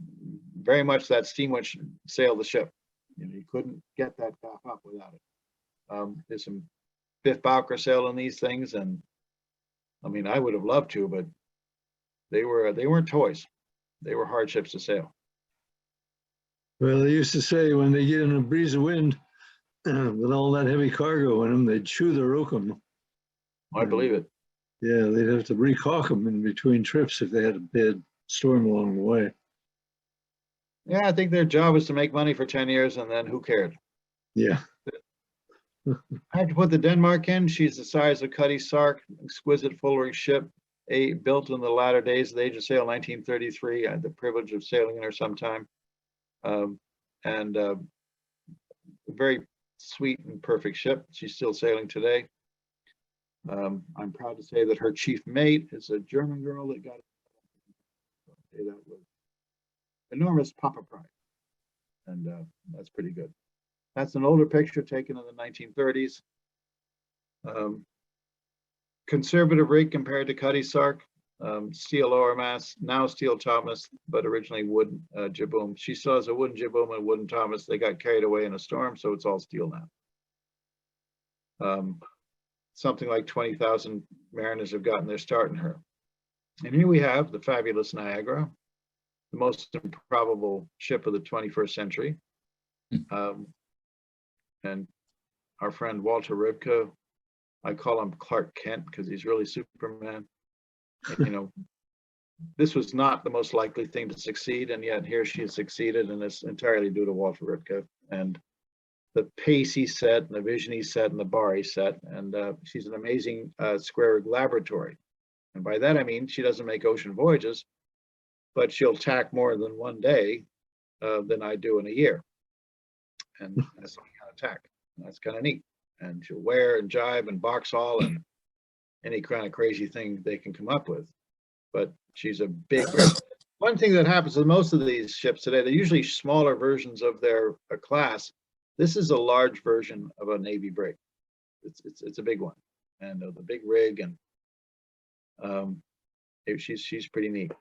very much that steam winch sailed the ship. You know, you couldn't get that gaff up without it. There's some Biff Bowker sail on these things, and I mean, I would have loved to, but they weren't toys. They were hard ships to sail.
Well, they used to say when they get in a breeze of wind with all that heavy cargo in them, they'd chew their oakum.
I believe it.
Yeah, they'd have to recaulk them in between trips if they had a bad storm along the way.
Yeah, I think their job was to make money for 10 years, and then who cared?
Yeah.
I have to put the Denmark in. She's the size of Cutty Sark, exquisite full-rig ship, built in the latter days of the age of sail, 1933. I had the privilege of sailing in her sometime. And a very sweet and perfect ship. She's still sailing today. I'm proud to say that her chief mate is a German girl that got that with enormous papa pride, and that's pretty good. That's an older picture taken in the 1930s. Conservative rig compared to Cutty Sark. Steel lower mast, now steel topmast, but originally wood jibboom. She still has a wooden jibboom and a wooden topmast. They got carried away in a storm, so it's all steel now. Something like 20,000 mariners have gotten their start in her. And here we have the fabulous Niagara, the most improbable ship of the 21st century. and our friend Walter Ribka, I call him Clark Kent because he's really Superman. You know, this was not the most likely thing to succeed, and yet here she has succeeded, and it's entirely due to Walter Ribka and the pace he set, and the vision he set, and the bar he set. And she's an amazing square rig laboratory. And by that I mean she doesn't make ocean voyages, but she'll tack more than one day than I do in a year. And that's some kind of tack. That's kind of neat. And she'll wear and jibe and box haul and any kind of crazy thing they can come up with. But she's a big rig. One thing that happens with most of these ships today, they're usually smaller versions of their class. This is a large version of a Navy brig. It's a big one, and the big rig, and she's pretty neat.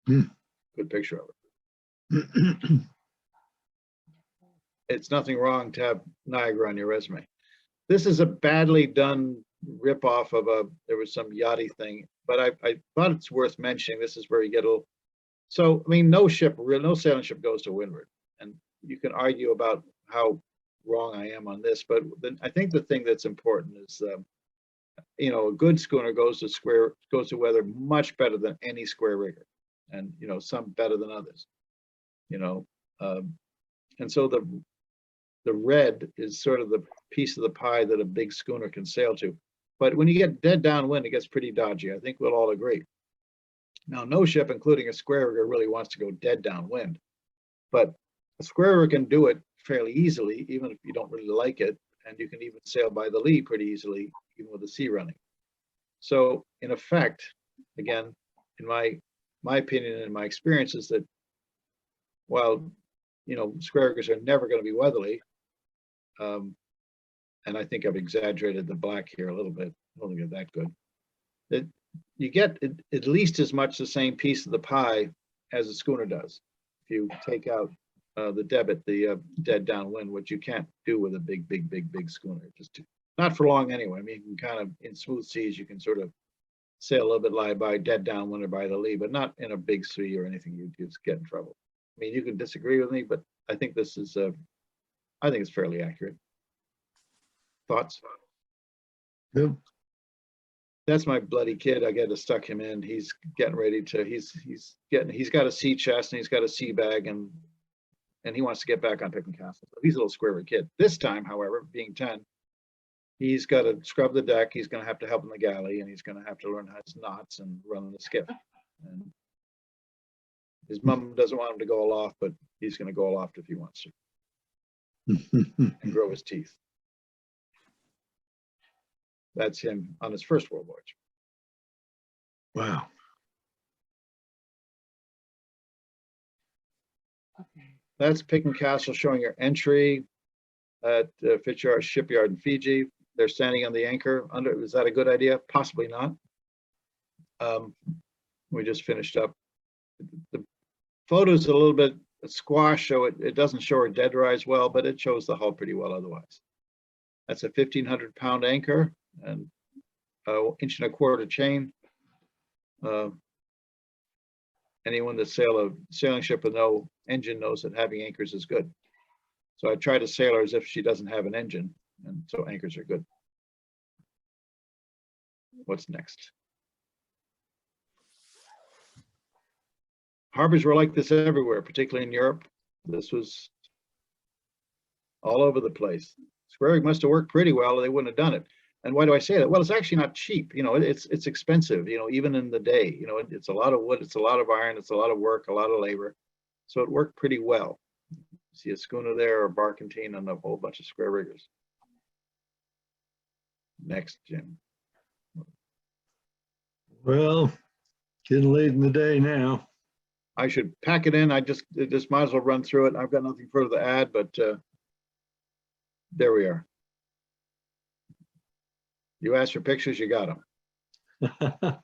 Good picture of her. It's nothing wrong to have Niagara on your resume. This is a badly done ripoff of there was some yachty thing, but I thought it's worth mentioning. This is where you get a little. So I mean, no sailing ship goes to windward, and you can argue about how wrong I am on this, but I think the thing that's important is, you know, a good schooner goes to weather much better than any square rigger, and you know, some better than others. You know, and so the red is sort of the piece of the pie that a big schooner can sail to. But when you get dead downwind, it gets pretty dodgy. I think we'll all agree. Now, no ship, including a square rigger, really wants to go dead downwind, but a square rigger can do it fairly easily, even if you don't really like it, and you can even sail by the lee pretty easily, even with the sea running. So, in effect, again, in my opinion and my experience is that while, you know, square riggers are never going to be weatherly, and I think I've exaggerated the black here a little bit. I don't think it's that good. That you get at least as much the same piece of the pie as a schooner does. If you take out the dead downwind, which you can't do with a big schooner. Just not for long anyway. I mean, you can kind of, in smooth seas, you can sort of sail a little bit lie by dead downwind or by the lee, but not in a big sea or anything. You just get in trouble. I mean, you can disagree with me, but I think this is I think it's fairly accurate. Thoughts?
Yep.
That's my bloody kid. I got to stuck him in. He's getting ready to. He's got a sea chest and he's got a sea bag, and he wants to get back on Picken Castle. He's a little square kid. This time, however, being 10, he's got to scrub the deck. He's going to have to help in the galley, and he's going to have to learn how to knots and run the skiff. And his mom doesn't want him to go aloft, but he's going to go aloft if he wants to, and grow his teeth. That's him on his first world voyage.
Wow.
That's Picken Castle showing your entry at Fitzgerald Shipyard in Fiji. They're standing on the anchor. Is that a good idea? Possibly not. We just finished up. The photo's a little bit squashed, so it doesn't show her dead rise well, but it shows the hull pretty well otherwise. That's a 1,500-pound anchor and 1.25 inch chain. Anyone that sail a sailing ship with no engine knows that having anchors is good. So I try to sail her as if she doesn't have an engine, and so anchors are good. What's next? Harbors were like this everywhere, particularly in Europe. This was all over the place. Square rig must have worked pretty well, or they wouldn't have done it. And why do I say that? Well, it's actually not cheap. You know, it's expensive. You know, even in the day. You know, it's a lot of wood, it's a lot of iron, it's a lot of work, a lot of labor. So it worked pretty well. See a schooner there, or barkentine, and a whole bunch of square riggers. Next, Jim.
Well, getting late in the day now.
I should pack it in. I just might as well run through it. I've got nothing further to add, but there we are. You asked for pictures, you got them.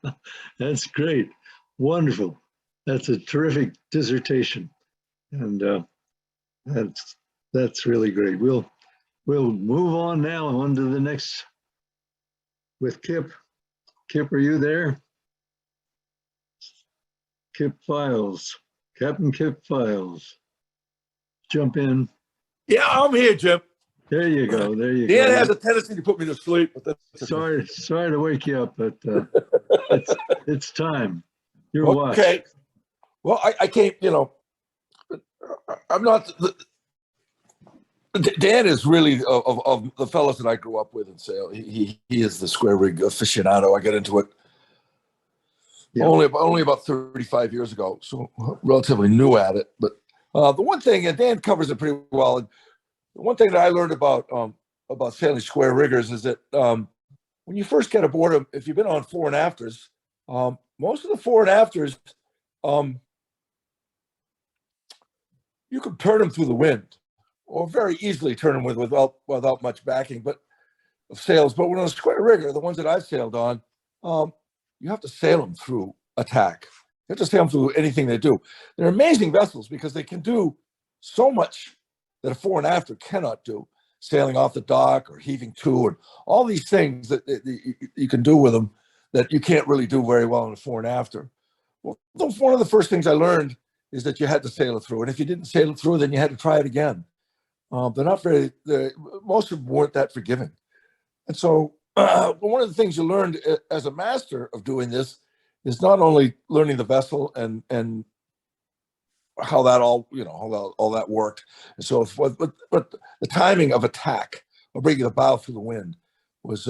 That's great. Wonderful. That's a terrific dissertation. And that's really great. We'll move on now on to the next with Kip. Kip, are you there? Kip Files, Captain Kip Files. Jump in.
Yeah, I'm here, Jim.
There you go. There you
Dan
go.
has a tendency to put me to sleep, but that's okay.
Sorry to wake you up, but it's time. Your watch.
Okay. Well, I can't, I'm not. Dan is really of the fellows that I grew up with in sail. He is the square rig aficionado. I got into it only about 35 years ago, so relatively new at it. But the one thing, and Dan covers it pretty well. And the one thing that I learned about sailing square riggers is that when you first get aboard them, if you've been on fore and afters, most of the fore and afters, you can turn them through the wind, or very easily turn them without much backing, but of sails. But when on a square rigger, the ones that I've sailed on, you have to sail them through a tack. You have to sail them through anything they do. They're amazing vessels because they can do so much that a fore and after cannot do. Sailing off the dock or heaving to, and all these things that you can do with them that you can't really do very well in a fore and after. Well, one of the first things I learned is that you had to sail it through, and if you didn't sail it through, then you had to try it again. Most of them weren't that forgiving. And so one of the things you learned as a master of doing this is not only learning the vessel and how that all that worked. And so, but the timing of attack or bringing the bow through the wind was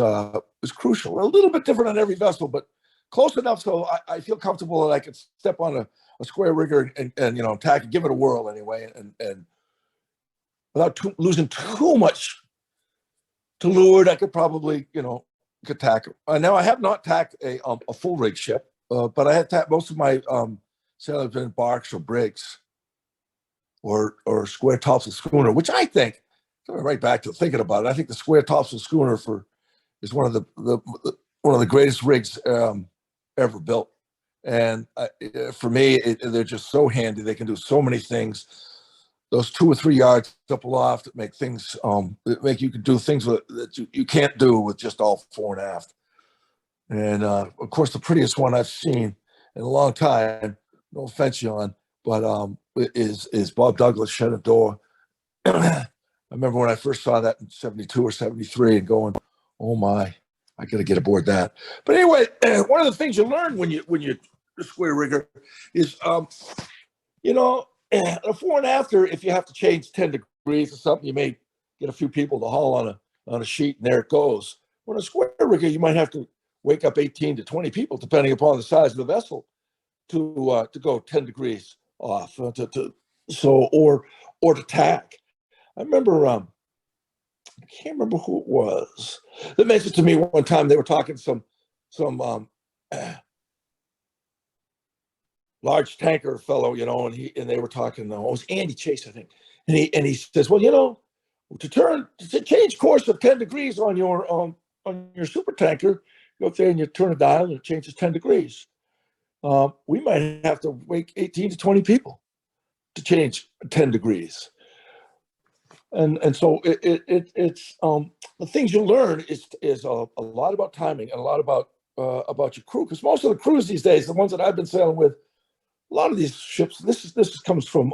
crucial. A little bit different on every vessel, but close enough so I feel comfortable that I could step on a square rigger and attack and give it a whirl anyway, and without losing too much to leeward, I could probably attack. Now I have not tacked a full rig ship, but I have tacked most of my sailing have been barks or brigs or square topsail schooner, which I think, coming right back to thinking about it, I think the square topsail schooner is one of the greatest rigs ever built. And for me, they're just so handy. They can do so many things. Those 2 or 3 yards up aloft make things you can do things that you can't do with just all fore and aft. And of course, the prettiest one I've seen in a long time, no offense, John, but is Bob Douglas Shenandoah. I remember when I first saw that in 72 or 73 and going, oh my, I got to get aboard that. But anyway, one of the things you learn when you're a square rigger is, a fore and after, if you have to change 10 degrees or something, you may get a few people to haul on a sheet and there it goes. When a square rigger, you might have to wake up 18 to 20 people, depending upon the size of the vessel, to go 10 degrees off, or to tack. I remember, I can't remember who it was that mentioned to me one time. They were talking some large tanker fellow, and they were talking. It was Andy Chase, I think, and he says, well, to change course of 10 degrees on your super tanker, go up there and you turn a dial and it changes 10 degrees. We might have to wake 18 to 20 people to change 10 degrees. And so it's the things you learn is a lot about timing and a lot about your crew, because most of the crews these days, the ones that I've been sailing with, a lot of these ships, this comes from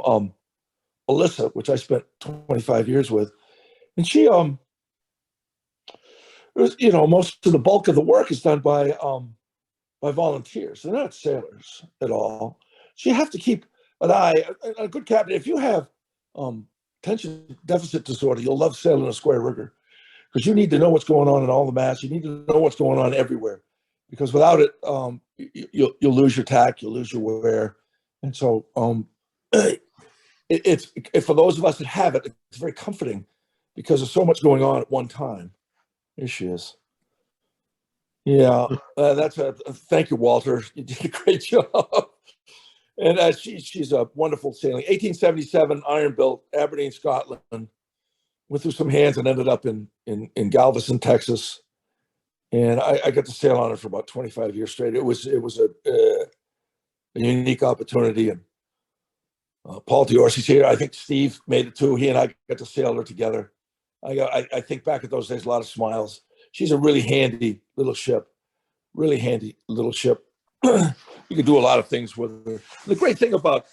Alyssa, which I spent 25 years with, and she most of the bulk of the work is done by volunteers. They're not sailors at all. So you have to keep an eye. A good captain, if you have attention deficit disorder, you'll love sailing a square rigger, because you need to know what's going on in all the masts. You need to know what's going on everywhere, because without it, you'll lose your tack, you'll lose your wear. And so it's for those of us that have it, it's very comforting because there's so much going on at one time. Here she is. Yeah, thank you, Walter. You did a great job. And she's a wonderful sailing. 1877, iron built, Aberdeen, Scotland. Went through some hands and ended up in Galveston, Texas. And I got to sail on it for about 25 years straight. It was a unique opportunity. And Paul DeOrsay's here. I think Steve made it too. He and I got to sail her together. I think back at those days, a lot of smiles. She's a really handy little ship. Really handy little ship. You can do a lot of things with her. The great thing about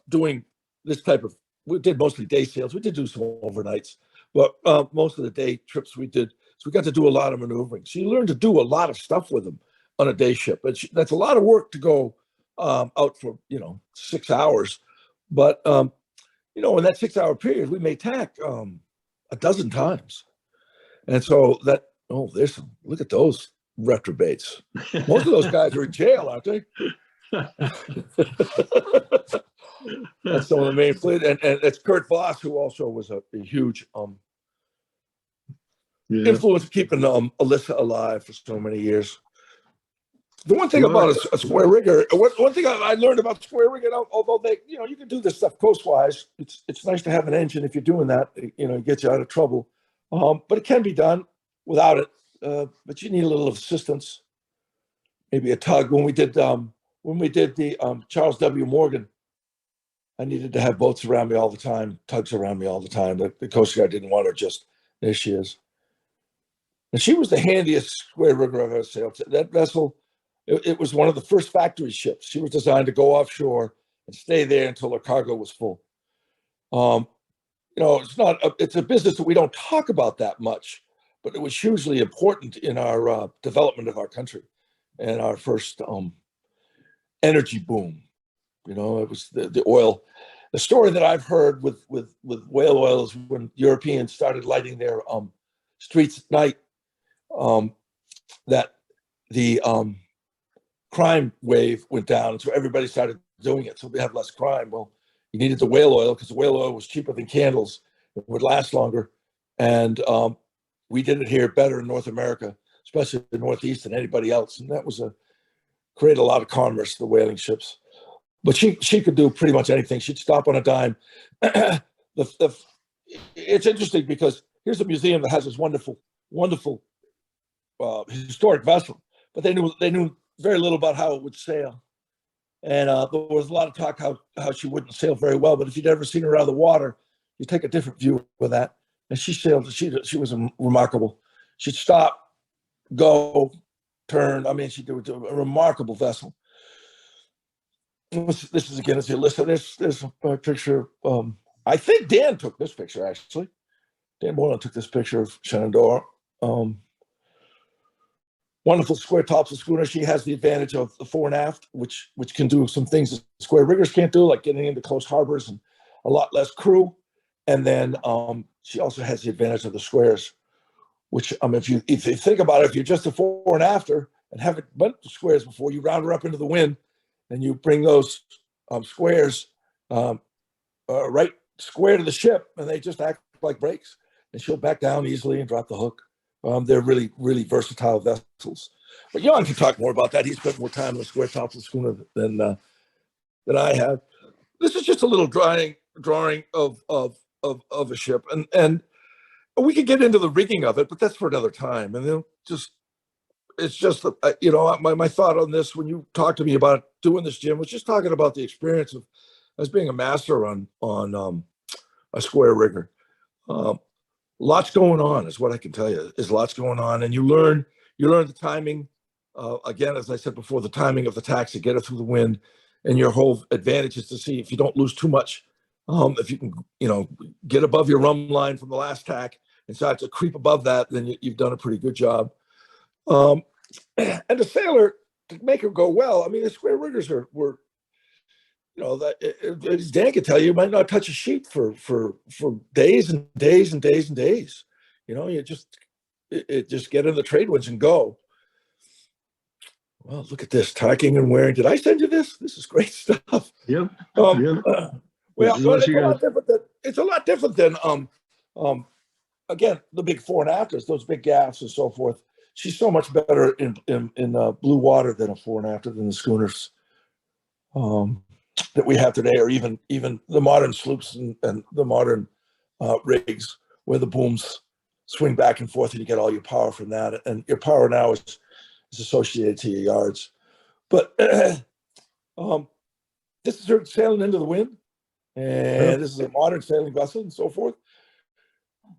doing this type of, we did mostly day sails. We did do some overnights, But most of the day trips we did, so we got to do a lot of maneuvering. So you learn to do a lot of stuff with them on a day ship. That's a lot of work to go out for 6 hours. But in that 6 hour period, we may tack a dozen times. And so look at those reprobates. Most of those guys are in jail, aren't they? That's some of the main fleet. And it's Kurt Voss, who also was a huge influence of keeping Alyssa alive for so many years. The one thing about a square rigger, one thing I learned about square rigging, although you can do this stuff coastwise, it's nice to have an engine if you're doing that, it gets you out of trouble. But it can be done without it. But you need a little assistance, maybe a tug. When we did the Charles W. Morgan, I needed to have boats around me all the time, tugs around me all the time. The Coast Guard didn't want her, just there she is. And she was the handiest square rigger I've ever sailed. That vessel, it was one of the first factory ships. She was designed to go offshore and stay there until her cargo was full. It's a business that we don't talk about that much, but it was hugely important in our development of our country and our first energy boom. It was the oil. The story that I've heard with whale oil is when Europeans started lighting their streets at night, that the crime wave went down, and so everybody started doing it. So we have less crime. Well, you needed the whale oil because the whale oil was cheaper than candles. It would last longer, and we did it here better in North America, especially the Northeast, than anybody else. And that was create a lot of commerce, the whaling ships. But she could do pretty much anything. She'd stop on a dime. It's interesting because here's a museum that has this wonderful historic vessel, but they knew very little about how it would sail. And there was a lot of talk how she wouldn't sail very well. But if you'd ever seen her out of the water, you take a different view of that. And she sailed. She was remarkable. She'd stop, go, turn. I mean, she did a remarkable vessel. This is again, as you listen. There's a picture. I think Dan took this picture actually. Dan Moreland took this picture of Shenandoah. Wonderful square topsail schooner. She has the advantage of the fore and aft, which can do some things that square riggers can't do, like getting into close harbors and a lot less crew. And then she also has the advantage of the squares, which if you think about it, if you're just a fore and after and haven't been to squares before, you round her up into the wind and you bring those squares right square to the ship, and they just act like brakes, and she'll back down easily and drop the hook. They're really, really versatile vessels. But Jan can talk more about that. He spent more time on the square topsail schooner than I have. This is just a little drawing of a ship, and we could get into the rigging of it, but that's for another time. And it's just my thought on this when you talked to me about doing this, Jim, was just talking about the experience of as being a master on a square rigger. Lots going on is what I can tell you. There's lots going on, and you learn the timing. Again, as I said before, the timing of the tacks to get it through the wind, and your whole advantage is to see if you don't lose too much. If you can, get above your rum line from the last tack and start to creep above that, then you've done a pretty good job. And the sailor, to make her go well, I mean, the square riggers were as Dan can tell you, might not touch a sheet for days and days and days and days. You just get in the trade winds and go. Well, look at this, tacking and wearing. Did I send you this? This is great stuff.
Yep.
Well, it's a lot different than again, the big fore and afters, those big gaffs and so forth. She's so much better in blue water than a fore and after than the schooners that we have today, or even the modern sloops and the modern rigs where the booms swing back and forth and you get all your power from that. And your power now is associated to your yards. But this is her sailing into the wind, and this is a modern sailing vessel and so forth.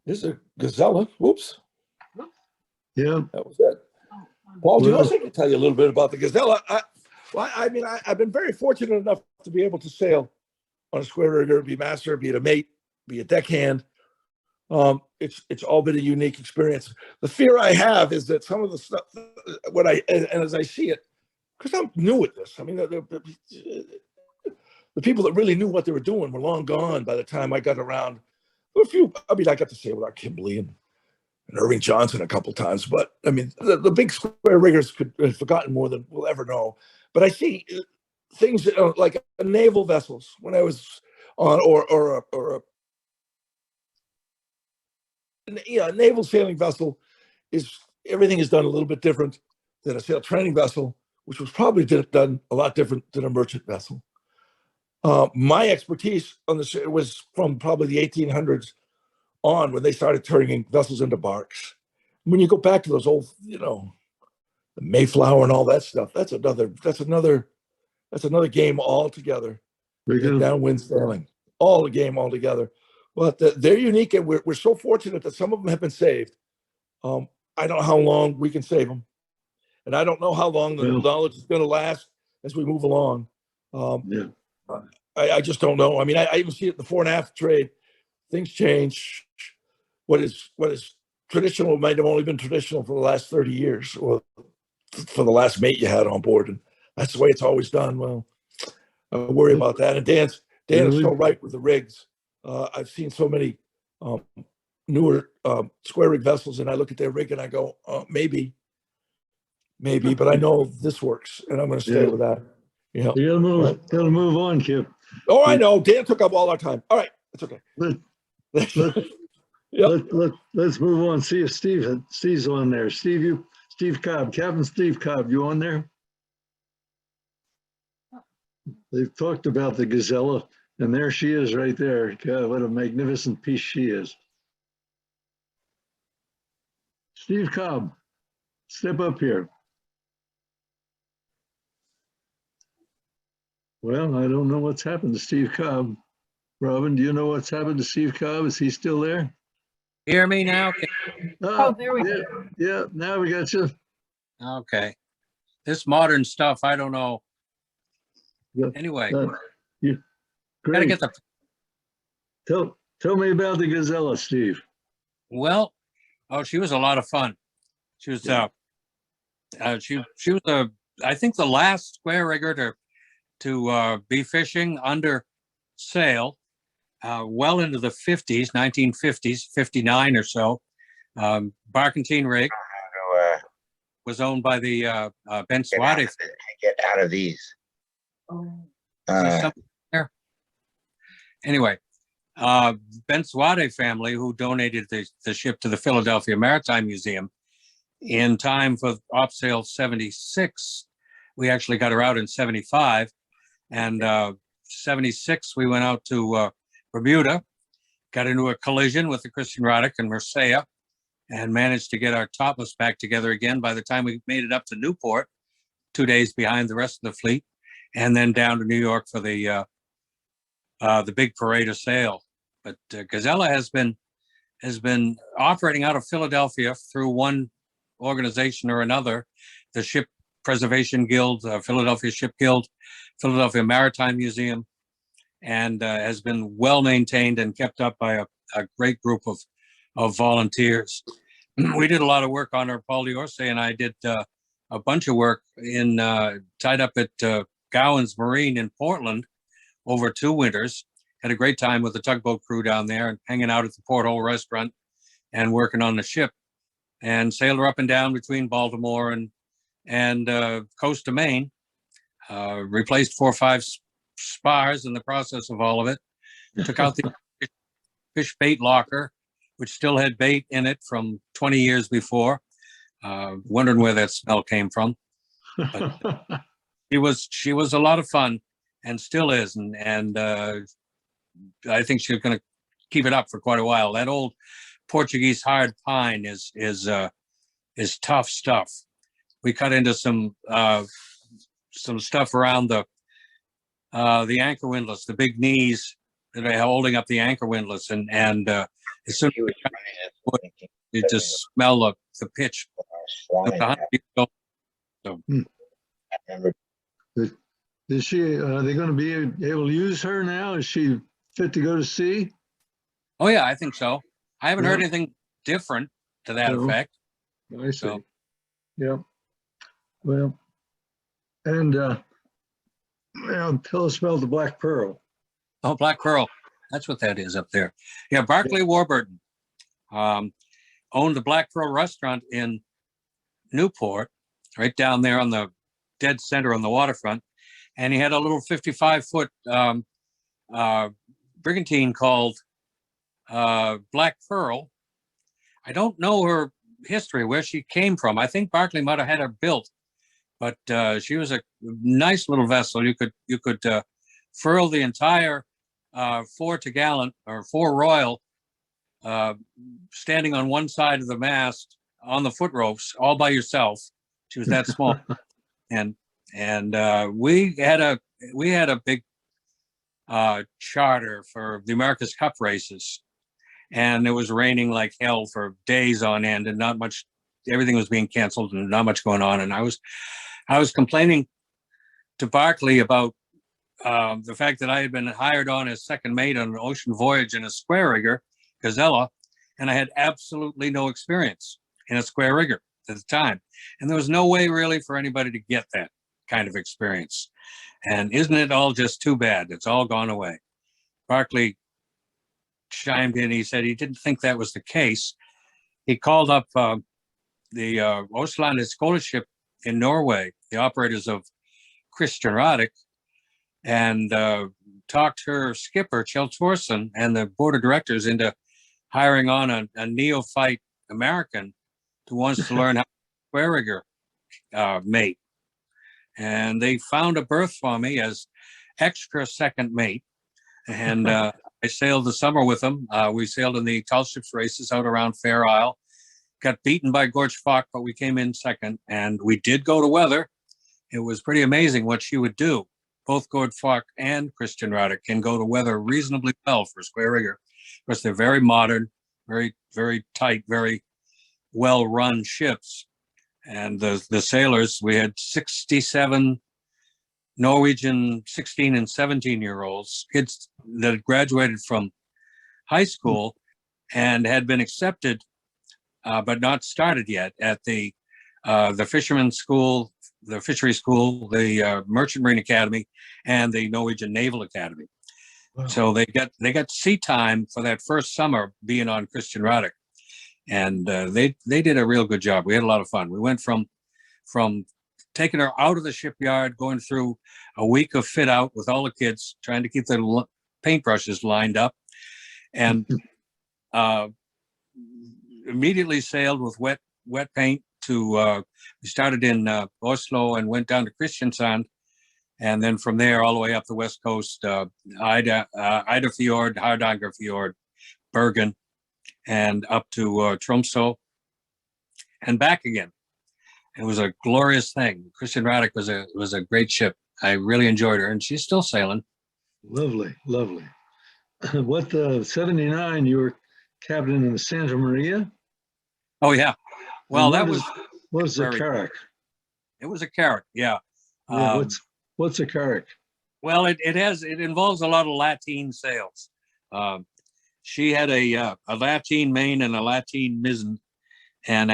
This is a Gazella. Whoops.
Yeah.
That was it. Paul, DeOrsay can tell you a little bit about the Gazella. I've been very fortunate enough to be able to sail on a square rigger, be master, be it a mate, be a deckhand. It's all been a unique experience. The fear I have is that some of the stuff, and as I see it, because I'm new at this. I mean, the people that really knew what they were doing were long gone by the time I got around. There were a few. I mean, I got to say with our Kimberly and Irving Johnson a couple times, but I mean, the big square riggers could have forgotten more than we'll ever know. But I see things like naval vessels when I was on, or a naval sailing vessel is everything is done a little bit different than a sail training vessel, which was probably done a lot different than a merchant vessel. My expertise on this was from probably the 1800s on, when they started turning vessels into barks. When you go back to those old, the Mayflower and all that stuff, that's another game altogether. Downwind sailing, all the game altogether. But they're unique, and we're so fortunate that some of them have been saved. I don't know how long we can save them, and I don't know how long the knowledge is going to last as we move along. I just don't know. I mean, I even see it in the fore and aft trade. Things change. What is traditional might have only been traditional for the last 30 years, or for the last mate you had on board, and that's the way it's always done. Well, I worry about that. And Dan is so right with the rigs. I've seen so many newer square rig vessels, and I look at their rig and I go, maybe, but I know this works, and I'm going to stay with that.
You gotta move on, Kip.
Oh, I know. Dan took up all our time. All right, it's okay.
Let's move on. See if Steve's on there. Steve Cobb, Captain Steve Cobb, you on there? They've talked about the Gazella, and there she is right there. God, what a magnificent piece she is. Steve Cobb, step up here. Well, I don't know what's happened to Steve Cobb. Robin, do you know what's happened to Steve Cobb? Is he still there?
Hear me now?
There we go. Yeah, now we got you.
Okay. This modern stuff, I don't know. Anyway, gotta get the.
Tell me about the Gazella, Steve.
Well, she was a lot of fun. She was she was I think the last square rigger to be fishing under sail, well into the 50s, 1950s, 59 or so. Barkentine rig was owned by the Ben Swati.
Get out of these.
There. Anyway, Ben Swati family, who donated the ship to the Philadelphia Maritime Museum in time for op sale 76. We actually got her out in 75, and 76 we went out to Bermuda, got into a collision with the Christian Roddick and Marseille, and managed to get our topless back together again by the time we made it up to Newport, 2 days behind the rest of the fleet, and then down to New York for the big parade of sail. But Gazella has been operating out of Philadelphia through one organization or another, the Ship Preservation Guild, Philadelphia Ship Guild, Philadelphia Maritime Museum, and has been well maintained and kept up by a great group of volunteers. We did a lot of work on her. Paul DeOrsay and I did a bunch of work tied up at Gowan's Marine in Portland over 2 winters. Had a great time with the tugboat crew down there and hanging out at the Porthole restaurant and working on the ship, and sailed her up and down between Baltimore and coast to Maine. Replaced 4 or 5 spars in the process of all of it. Took out the fish bait locker, which still had bait in it from 20 years before. Wondering where that smell came from. But she was a lot of fun, and still is, and I think she's going to keep it up for quite a while. That old Portuguese hard pine is tough stuff. We cut into some stuff around the anchor windlass, the big knees that are holding up the anchor windlass, and as soon as you just smell the pitch. So.
Is she? Are they going to be able to use her now? Is she fit to go to sea?
Oh yeah, I think so. I haven't
Yeah.
heard anything different to that
No.
effect.
I see.
So-
Yeah. Well, and tell us about the Black Pearl.
Oh, Black Pearl. That's what that is up there. Yeah, Barclay Warburton owned the Black Pearl restaurant in Newport, right down there on the dead center on the waterfront. And he had a little 55-foot brigantine called Black Pearl. I don't know her history, where she came from. I think Barclay might have had her built, but she was a nice little vessel. You could furl the entire fore topgallant or fore royal standing on one side of the mast on the foot ropes all by yourself. She was that small. and we had a big charter for the America's Cup races, and it was raining like hell for days on end, and not much. Everything was being canceled, and not much going on. And I was complaining to Barclay about the fact that I had been hired on as second mate on an ocean voyage in a square rigger, Gazella, and I had absolutely no experience in a square rigger at the time. And there was no way really for anybody to get that kind of experience. And isn't it all just too bad? It's all gone away. Barclay chimed in. He said he didn't think that was the case. He called up the Osland Scholarship in Norway, the operators of Christian Radich, and talked her skipper, Kjell Thorsen, and the board of directors into hiring on a neophyte American who wants to learn how to square rigger mate. And they found a berth for me as extra second mate. And I sailed the summer with them. We sailed in the tall ships races out around Fair Isle. Got beaten by Gorge Fock, but we came in second. And we did go to weather. It was pretty amazing what she would do. Both Gorge Fock and Christian Radich can go to weather reasonably well for a square rigger. Of course, they're very modern, very, very tight, very well-run ships. And the sailors, we had 67 Norwegian 16 and 17-year-olds, kids that had graduated from high school and had been accepted, but not started yet at the fisherman's school, the fishery school, the Merchant Marine Academy, and the Norwegian Naval Academy.
Wow.
So they got sea time for that first summer being on Christian Radich. And they did a real good job. We had a lot of fun. We went from taking her out of the shipyard, going through a week of fit out with all the kids, trying to keep their paintbrushes lined up, and immediately sailed with wet paint to. We started in Oslo and went down to Kristiansand, and then from there all the way up the west coast, Ida Fjord, Hardanger Fjord, Bergen, and up to Tromsø, and back again. It was a glorious thing. Christian Radich was a great ship. I really enjoyed her, and she's still sailing.
Lovely, lovely. What 79? You were captain in the Santa Maria.
Oh yeah. Well, that was
what is the
very-
carrack?
it was a carrack. Yeah.
Yeah, what's a carrack?
Well, it involves a lot of lateen sails. She had a lateen main and a lateen mizzen, and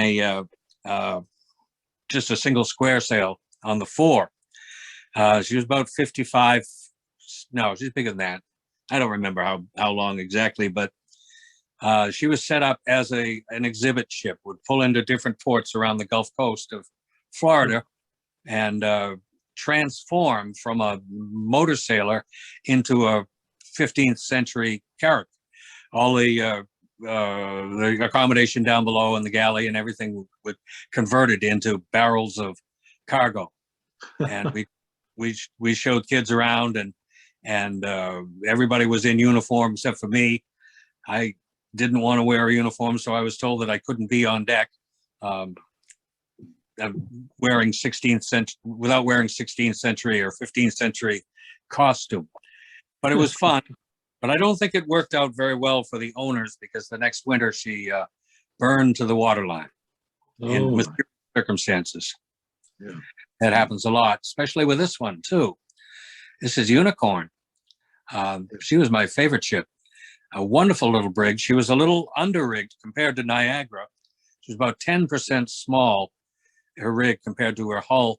just a single square sail on the fore. She was about 55. No, she's bigger than that. I don't remember how long exactly, but she was set up as an exhibit ship, would pull into different ports around the Gulf Coast of Florida and transform from a motor sailor into a 15th century carrack. All the accommodation down below and the galley and everything would converted into barrels of cargo. And we showed kids around, and everybody was in uniform except for me. I didn't want to wear a uniform, so I was told that I couldn't be on deck wearing 16th century without wearing 16th century or 15th century costume. But it was fun. But I don't think it worked out very well for the owners, because the next winter she burned to the waterline in mysterious circumstances.
Yeah.
That happens a lot, especially with this one too. This is Unicorn. She was my favorite ship. a wonderful little brig. She was a little under-rigged compared to Niagara. She was about 10% small, her rig, compared to her hull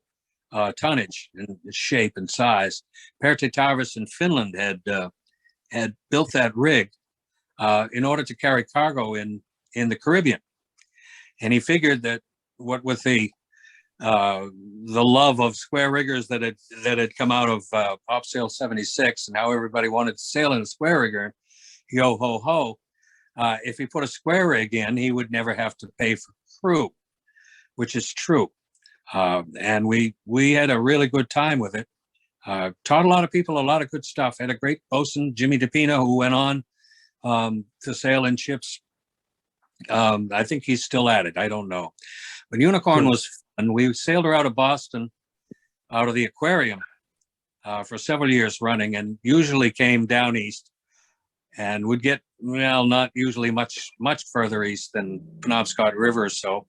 tonnage and shape and size. Pertti Tarvis in Finland had built that rig in order to carry cargo in the Caribbean. And he figured that what with the love of square riggers that had come out of Opsail 76 and how everybody wanted to sail in a square rigger, yo ho ho, if he put a square rig in, he would never have to pay for crew, which is true. And we had a really good time with it. Taught a lot of people a lot of good stuff. Had a great bosun, Jimmy DePina, who went on to sail in ships. I think he's still at it. I don't know. But Unicorn was fun. We sailed her out of Boston, out of the aquarium, for several years running, and usually came down east and would get, well, not usually much further east than Penobscot River or so,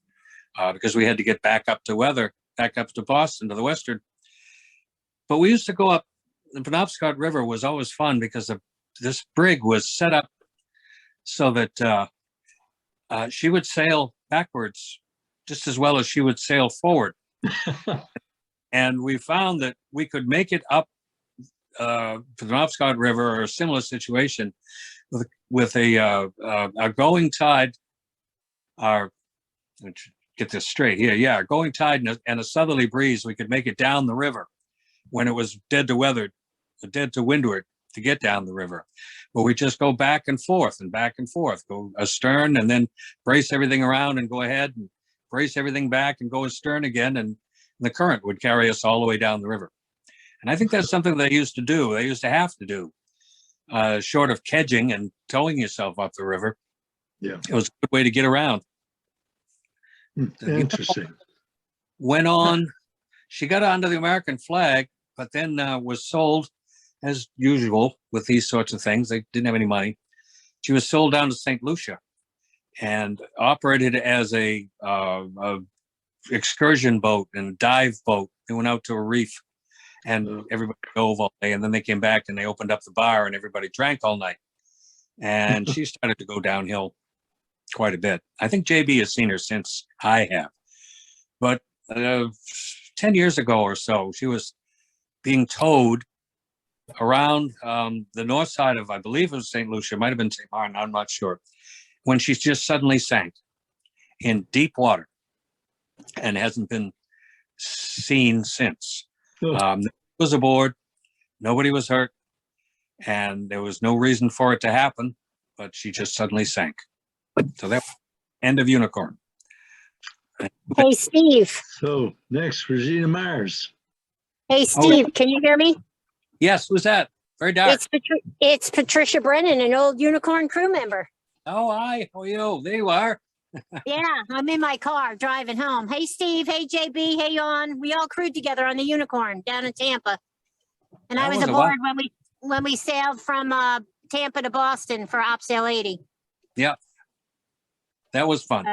because we had to get back up to Boston, to the western. But we used to go up. The Penobscot River was always fun because this brig was set up so that she would sail backwards just as well as she would sail forward. And we found that we could make it up the Penobscot River, or a similar situation, with a going tide. Get this straight here. Yeah, going tide and a southerly breeze. We could make it down the river when it was dead to windward to get down the river. But we just go back and forth, go astern and then brace everything around and go ahead and brace everything back and go astern again. And the current would carry us all the way down the river. And I think that's something they used to do. They used to have to do, short of kedging and towing yourself up the river.
Yeah.
It was a good way to get around.
Interesting.
Went on, she got under the American flag, but then was sold, as usual with these sorts of things. They didn't have any money. She was sold down to St. Lucia and operated as a excursion boat and dive boat. They went out to a reef and everybody dove all day, and then they came back and they opened up the bar and everybody drank all night. And she started to go downhill quite a bit. I think JB has seen her since. I have. But 10 years ago or so, she was being towed around the north side of, I believe it was St. Lucia, might have been St. Martin, I'm not sure, when she just suddenly sank in deep water and hasn't been seen since. Nobody was aboard, nobody was hurt, and there was no reason for it to happen, but she just suddenly sank. So that end of Unicorn.
Hey, Steve.
So next, Regina Myers.
Hey, Steve, can you hear me?
Yes, who's that? Very dark.
It's Patricia Brennan, an old Unicorn crew member.
Oh, hi. How are you? There you are.
Yeah, I'm in my car driving home. Hey, Steve. Hey, JB. Hey, Yon. We all crewed together on the Unicorn down in Tampa. And I was aboard when we sailed from Tampa to Boston for Opsail 80.
Yeah. That was fun.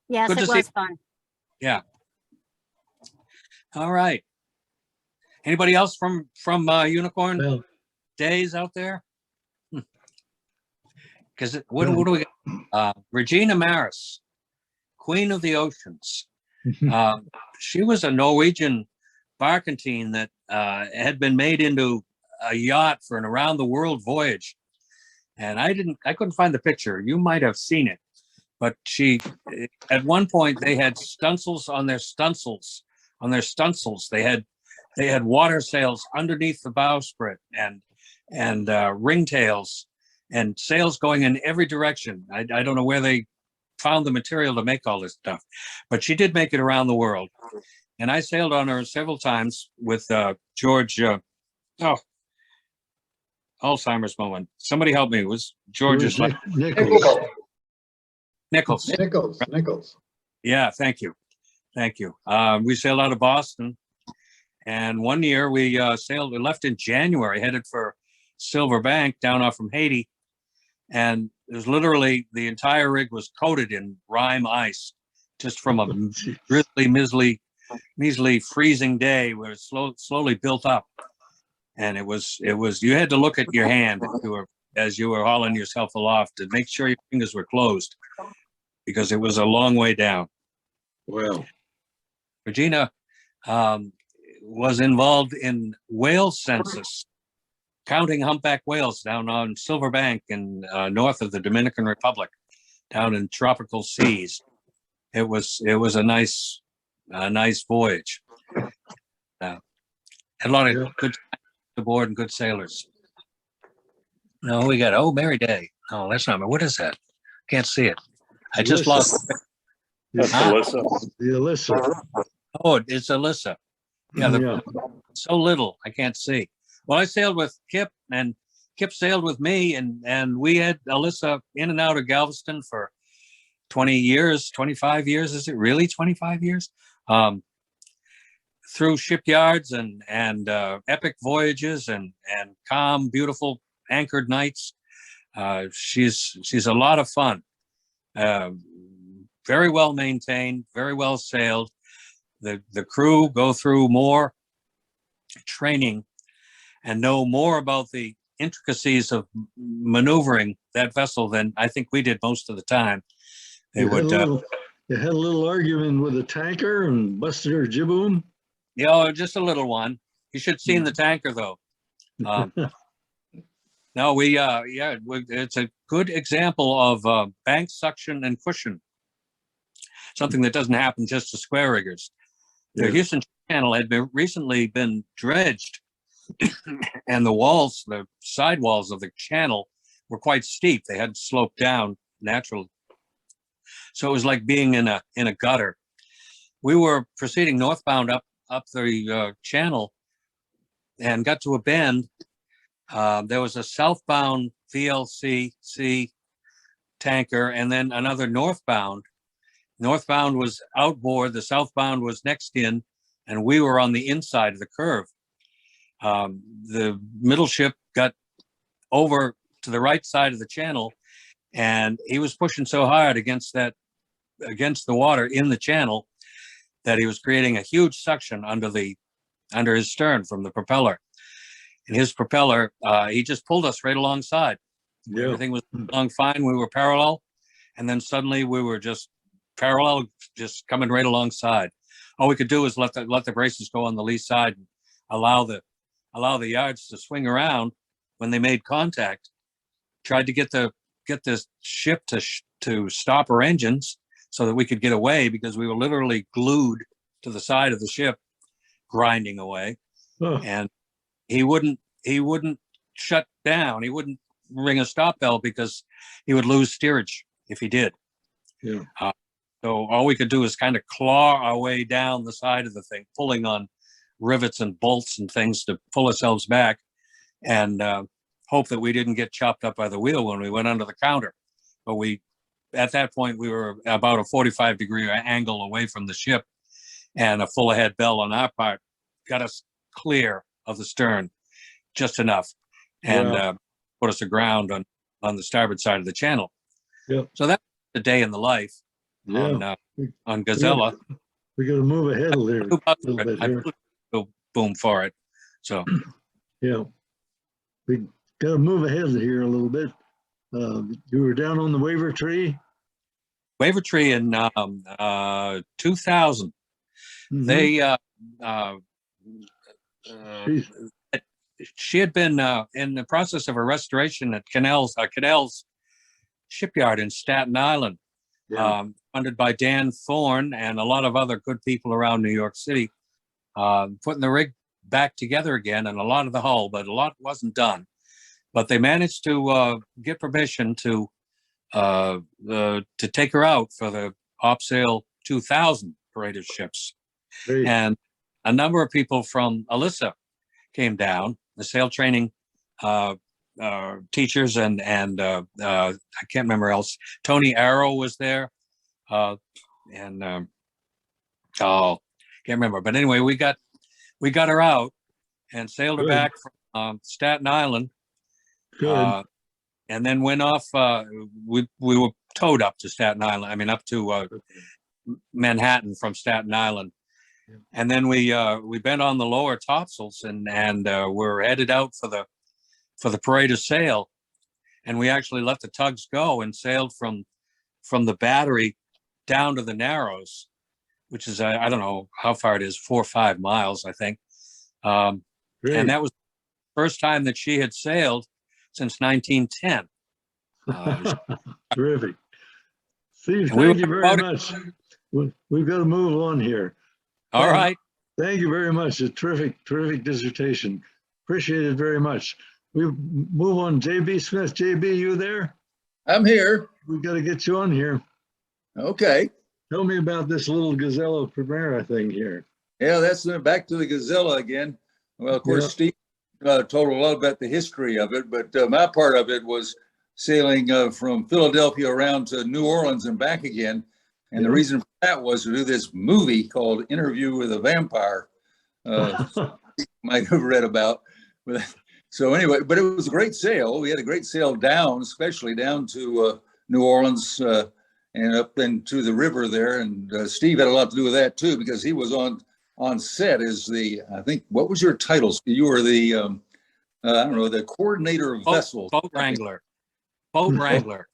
Yes, it was fun.
Yeah. All right. Anybody else from Unicorn days out there? Because what do we got? Regina Maris, Queen of the Oceans. She was a Norwegian barkentine that had been made into a yacht for an around the world voyage. And I couldn't find the picture. You might have seen it. But at one point they had stunsails on their stunsails. They had water sails underneath the bowsprit and ringtails and sails going in every direction. I don't know where they found the material to make all this stuff, but she did make it around the world. And I sailed on her several times with George. Alzheimer's moment. Somebody help me. It was George's Nichols.
Nichols.
Yeah, thank you. We sailed out of Boston, and one year we left in January, headed for Silver Bank down off from Haiti, and it was literally the entire rig was coated in rime ice, just from a drizzly, measly freezing day where it slowly built up, and it was you had to look at your hand if you were as you were hauling yourself aloft to make sure your fingers were closed because it was a long way down.
Wow.
Regina was involved in whale census, counting humpback whales down on Silver Bank in north of the Dominican Republic, down in tropical seas. It was a nice voyage. Had a lot of good times aboard and good sailors. No, we got Mary Day. No, that's not me. What is that? Can't see it. I just
Alyssa.
lost.
That's
Huh?
Alyssa.
The Alyssa.
Oh, it's Alyssa. Yeah,
Yeah.
so little I can't see. Well, I sailed with Kip, and Kip sailed with me, and we had Alyssa in and out of Galveston for 20 years, 25 years. Is it really 25 years? Through shipyards and epic voyages and calm, beautiful anchored nights. She's a lot of fun. Very well maintained, very well sailed. The crew go through more training and know more about the intricacies of maneuvering that vessel than I think we did most of the time. They
You
would,
had a little argument with a tanker and busted her jibboom.
just a little one. You should have seen the tanker though. No, it's a good example of bank suction and cushion. Something that doesn't happen just to square riggers. The
Yeah.
Houston Channel had recently been dredged, and the side walls of the channel were quite steep. They had sloped down naturally, so it was like being in a gutter. We were proceeding northbound up the channel, and got to a bend. There was a southbound VLCC tanker, and then another northbound. Northbound was outboard, the southbound was next in, and we were on the inside of the curve. The middle ship got over to the right side of the channel, and he was pushing so hard against the water in the channel that he was creating a huge suction under his stern from the propeller. And his propeller, he just pulled us right alongside.
Yeah.
Everything was along fine. We were parallel, and then suddenly we were just parallel, just coming right alongside. All we could do is let the braces go on the lee side and allow the yards to swing around when they made contact. Tried to get the ship to stop her engines so that we could get away, because we were literally glued to the side of the ship, grinding away.
Oh,
And he wouldn't shut down. He wouldn't ring a stop bell because he would lose steerage if he did.
yeah.
So all we could do is kind of claw our way down the side of the thing, pulling on rivets and bolts and things to pull ourselves back, and hope that we didn't get chopped up by the wheel when we went under the counter. But at that point, we were about a 45-degree angle away from the ship, and a full ahead bell on our part got us clear of the stern just enough, and put us aground on the starboard side of the channel.
Yep.
So that's the day in the life
Yeah.
on Gazella.
We got to move ahead a little bit
I
here.
blew boom for it. So
Yeah. We got to move ahead here a little bit. You were down on the waiver tree.
Waiver Tree in 2000.
Mhm.
They
Jeez.
she had been in the process of a restoration at Canals shipyard in Staten Island,
Yeah.
funded by Dan Thorne and a lot of other good people around New York City, putting the rig back together again, and a lot of the hull, but a lot wasn't done. But they managed to get permission to take her out for the Opsail 2000 parade of ships.
Great.
And a number of people from Alyssa came down, the sail training teachers, and I can't remember else. Tony Arrow was there, and can't remember. But anyway, we got her out and sailed her
Good.
back from Staten Island,
Good.
and then went off. We were towed up to Staten Island. I mean, up to Manhattan from Staten Island.
Yeah.
And then we bent on the lower topsails and we're headed out for the parade of sail. and we actually let the tugs go and sailed from the battery down to the Narrows, which is I don't know how far it is, 4 or 5 miles, I think.
Great.
And that was the first time that she had sailed since 1910.
Terrific. Steve,
And we
thank
were
you very
promoted-
much. We've got to move on here.
All right.
Thank you very much. A terrific, terrific dissertation. Appreciate it very much. We move on. JB Smith. JB, you there?
I'm here.
We got to get you on here.
Okay.
Tell me about this little Gazella Primera thing here.
Yeah, that's back to the Gazella again. Well, of course,
Yeah.
Steve told a lot about the history of it, but my part of it was sailing from Philadelphia around to New Orleans and back again. And the
Yeah.
reason for that was to do this movie called Interview with a Vampire. Might have read about. So anyway, but it was a great sail. We had a great sail down, especially down to New Orleans and up into the river there. And Steve had a lot to do with that too, because he was on set as the, I think, what was your title? You were the, I don't know, the coordinator of vessels.
Boat wrangler. Boat wrangler.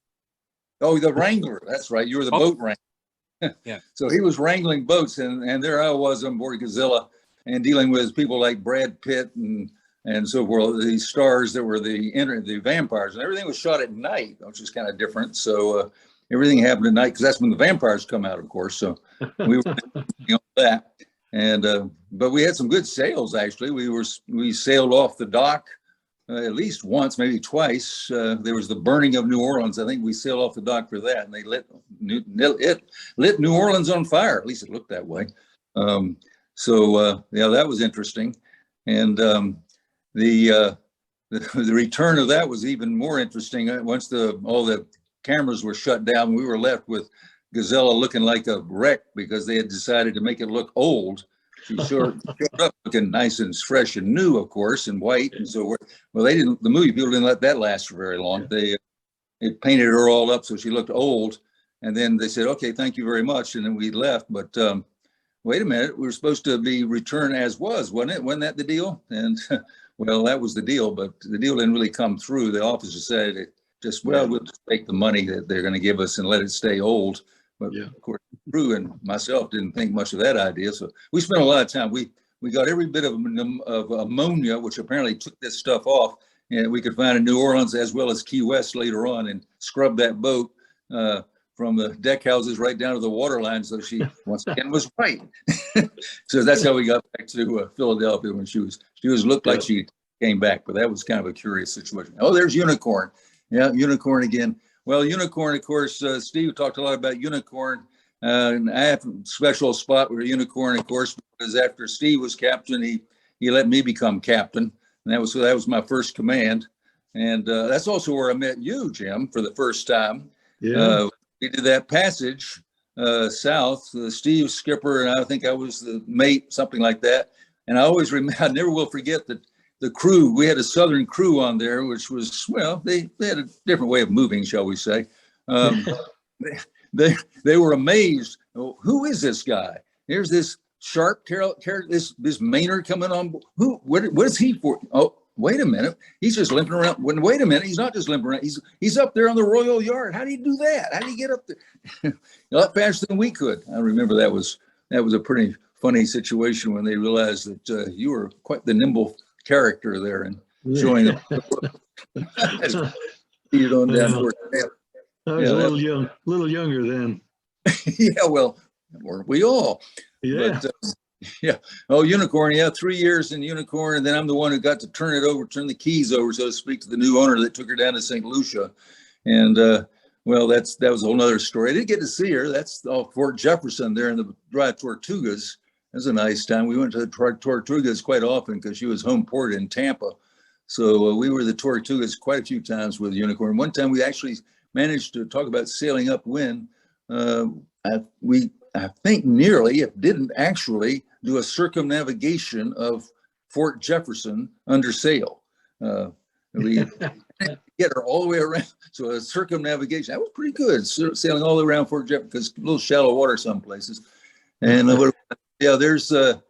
Oh, the wrangler. That's right. You were the boat wrangler.
Yeah.
So he was wrangling boats, and there I was on board Gazella and dealing with people like Brad Pitt and so forth, these stars that were the vampires, and everything was shot at night, which is kind of different. So everything happened at night because that's when the vampires come out, of course. So we were on that, and but we had some good sails actually. We sailed off the dock at least once, maybe twice. There was the burning of New Orleans. I think we sailed off the dock for that, and they lit New Orleans on fire. At least it looked that way. So yeah, that was interesting, and the return of that was even more interesting. Once all the cameras were shut down, we were left with Gazella looking like a wreck because they had decided to make it look old. She showed up looking nice and fresh and new, of course, and white. And so, well, the movie people didn't let that last for very long. They painted her all up so she looked old. And then they said, okay, thank you very much. And then we left. But wait a minute, we were supposed to be returned as was, wasn't it? Wasn't that the deal? And well, that was the deal, but the deal didn't really come through. The officer said it just, well, we'll just take the money that they're going to give us and let it stay old. But of course, Drew and myself didn't think much of that idea. So we spent a lot of time. We got every bit of ammonia, which apparently took this stuff off. And we could find in New Orleans as well as Key West later on and scrub that boat from the deck houses right down to the water line. So she once again was right. So that's how we got back to Philadelphia when she looked like she came back. But that was kind of a curious situation. Oh, there's Unicorn. Yeah, Unicorn again. Well, Unicorn, of course, Steve talked a lot about Unicorn. And I have a special spot with Unicorn, of course, because after Steve was captain, he let me become captain. And that was my first command. And that's also where I met you, Jim, for the first time.
Yeah.
We did that passage south, Steve skipper, and I think I was the mate, something like that. And I never will forget that the crew, we had a Southern crew on there, which was, well, they had a different way of moving, shall we say. They were amazed. Oh, who is this guy? Here's this sharp this Maynard coming on. What is he for? Oh, wait a minute. He's just limping around. Wait a minute. He's not just limping around. He's up there on the Royal Yard. How do you do that? How do you get up there? A lot faster than we could. I remember that was a pretty funny situation when they realized that you were quite the nimble character there and showing up. On down towards
I was a little younger then.
Yeah, well, weren't we all?
Yeah.
But, yeah. Oh, Unicorn. Yeah, 3 years in Unicorn, and then I'm the one who got to turn the keys over, so to speak, to the new owner that took her down to St. Lucia. And well, that was a whole nother story. I didn't get to see her. That's off Fort Jefferson there in the dry Tortugas. It was a nice time. We went to the Tortugas quite often because she was home port in Tampa. So we were the Tortugas quite a few times with Unicorn. One time we actually managed to talk about sailing upwind. I think nearly, if didn't actually, do a circumnavigation of Fort Jefferson under sail. We get her all the way around. So a circumnavigation, that was pretty good, sailing all the way around Fort Jefferson, because a little shallow water some places. And yeah, there's a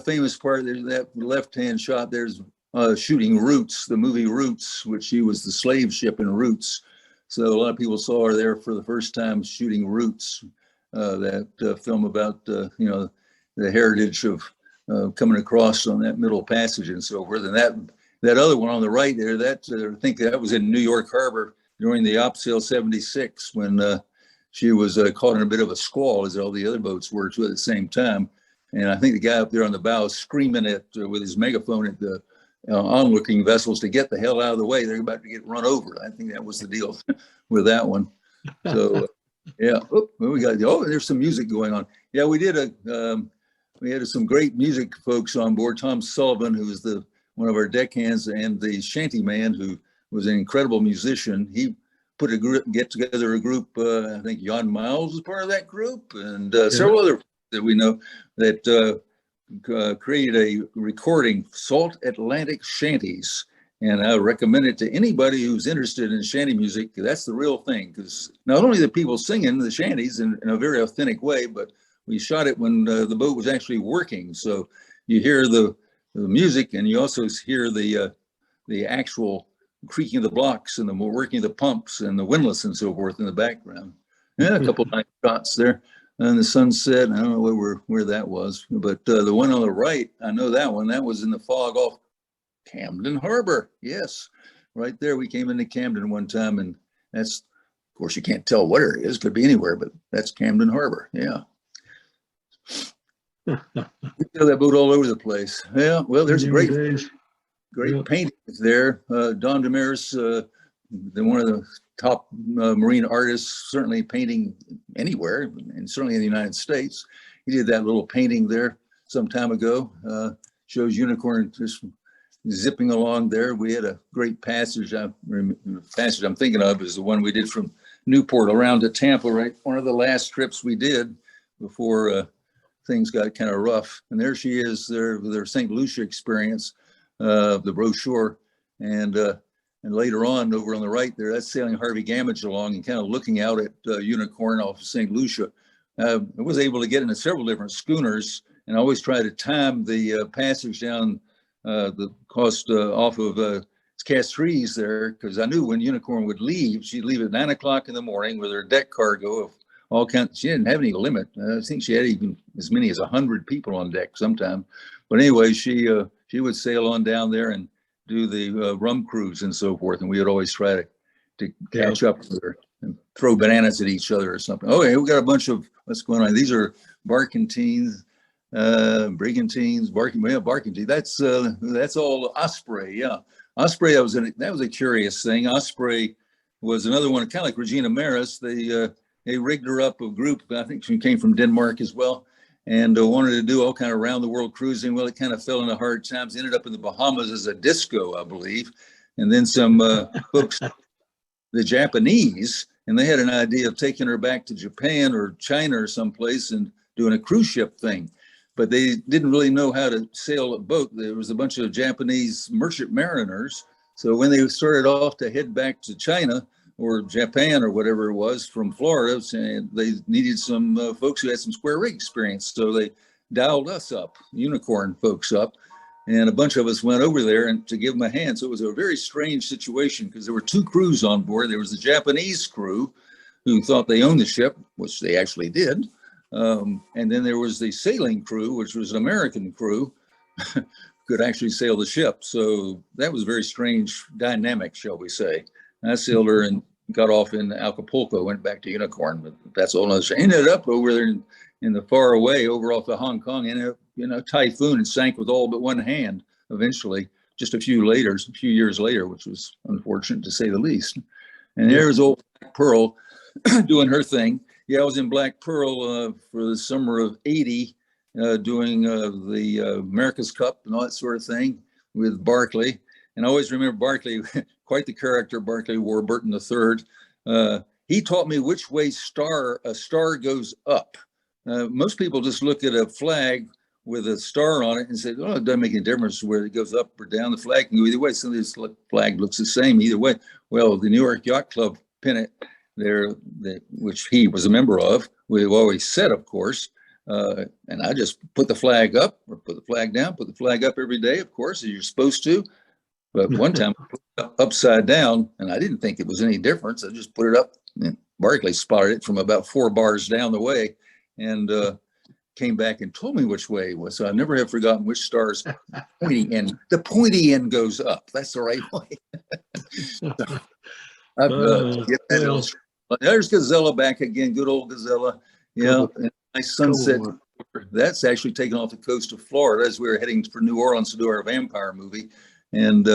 famous part, there's that left-hand shot. There's shooting Roots, the movie Roots, which she was the slave ship in Roots. So a lot of people saw her there for the first time shooting Roots, that film about, you know, the heritage of coming across on that middle passage and so forth. And that other one on the right there, I think that was in New York Harbor during the Opsail 76 when she was caught in a bit of a squall, as all the other boats were too at the same time. And I think the guy up there on the bow screaming with his megaphone at the onlooking vessels to get the hell out of the way. They're about to get run over. I think that was the deal with that one. So yeah, there's some music going on. Yeah, we had some great music folks on board. Tom Sullivan, who was one of our deckhands, and the shanty man, who was an incredible musician. He put a group, a group. I think Jan Miles was part of that group, and several other that we know that created a recording, Salt Atlantic Shanties. And I recommend it to anybody who's interested in shanty music. That's the real thing, because not only the people singing the shanties in a very authentic way, but we shot it when the boat was actually working. So you hear the music, and you also hear the actual creaking of the blocks and the working of the pumps and the windlass and so forth in the background. Yeah, a couple of nice shots there. And the sunset, I don't know where that was, but the one on the right, I know that one. That was in the fog off Camden Harbor. Yes, right there. We came into Camden one time, and that's, of course, you can't tell what it is. Could be anywhere, but that's Camden Harbor. Yeah. We sail that boat all over the place. Yeah, well, there's great paintings there. Don Damaris, one of the top marine artists, certainly painting anywhere, and certainly in the United States. He did that little painting there some time ago. Shows Unicorn just zipping along there. We had a great passage. The passage I'm thinking of is the one we did from Newport around to Tampa, right? One of the last trips we did before things got kind of rough. And there she is there with her St. Lucia experience, the brochure. And later on, over on the right there, that's sailing Harvey Gamage along and kind of looking out at Unicorn off of St. Lucia. I was able to get into several different schooners, and I always try to time the passage down the coast off of Castries there, because I knew when Unicorn would leave, she'd leave at 9 o'clock in the morning with her deck cargo of all kinds. She didn't have any limit. I think she had even as many as 100 people on deck sometime. But anyway, she would sail on down there and do the rum cruise and so forth, and we would always try to catch up with her and throw bananas at each other or something. Oh, yeah, we got a bunch of what's going on. These are barkentines, brigantines, barkentine. That's all Osprey. Yeah, Osprey. That was a curious thing. Osprey was another one, kind of like Regina Maris. They rigged her up a group. I think she came from Denmark as well, and wanted to do all kind of round the world cruising. Well, it kind of fell into hard times. Ended up in the Bahamas as a disco, I believe. And then some folks, the Japanese, and they had an idea of taking her back to Japan or China or someplace and doing a cruise ship thing. But they didn't really know how to sail a boat. There was a bunch of Japanese merchant mariners. So when they started off to head back to China or Japan or whatever it was from Florida, and they needed some folks who had some square rig experience. So they dialed us up, Unicorn folks up, and a bunch of us went over there and to give them a hand. So it was a very strange situation because there were two crews on board. There was the Japanese crew who thought they owned the ship, which they actually did. And then there was the sailing crew, which was an American crew, could actually sail the ship. So that was a very strange dynamic, shall we say. I sailed her and got off in Acapulco, went back to Unicorn, but that's all another story. Ended up over there in the far away, over off of Hong Kong, ended up in a typhoon and sank with all but one hand eventually, just a few years later, which was unfortunate to say the least. And there's old Black Pearl doing her thing. Yeah, I was in Black Pearl for the summer of '80, doing the America's Cup and all that sort of thing with Barclay. And I always remember Barclay, quite the character, Barclay Warburton III. He taught me which way a star goes up. Most people just look at a flag with a star on it and say, oh, it doesn't make any difference where it goes up or down. The flag can go either way. So this flag looks the same either way. Well, the New York Yacht Club pennant there, which he was a member of, we've always said, of course, and I just put the flag up or put the flag down, put the flag up every day, of course, as you're supposed to. But one time upside down, and I didn't think it was any difference. I just put it up, and Barclay spotted it from about 4 bars down the way, and came back and told me which way it was. So I never have forgotten which star's pointy end. The pointy end goes up. That's the right way. There's Gazella back again. Good old Gazella. Yeah, nice sunset. That's actually taken off the coast of Florida as we were heading for New Orleans to do our vampire movie. And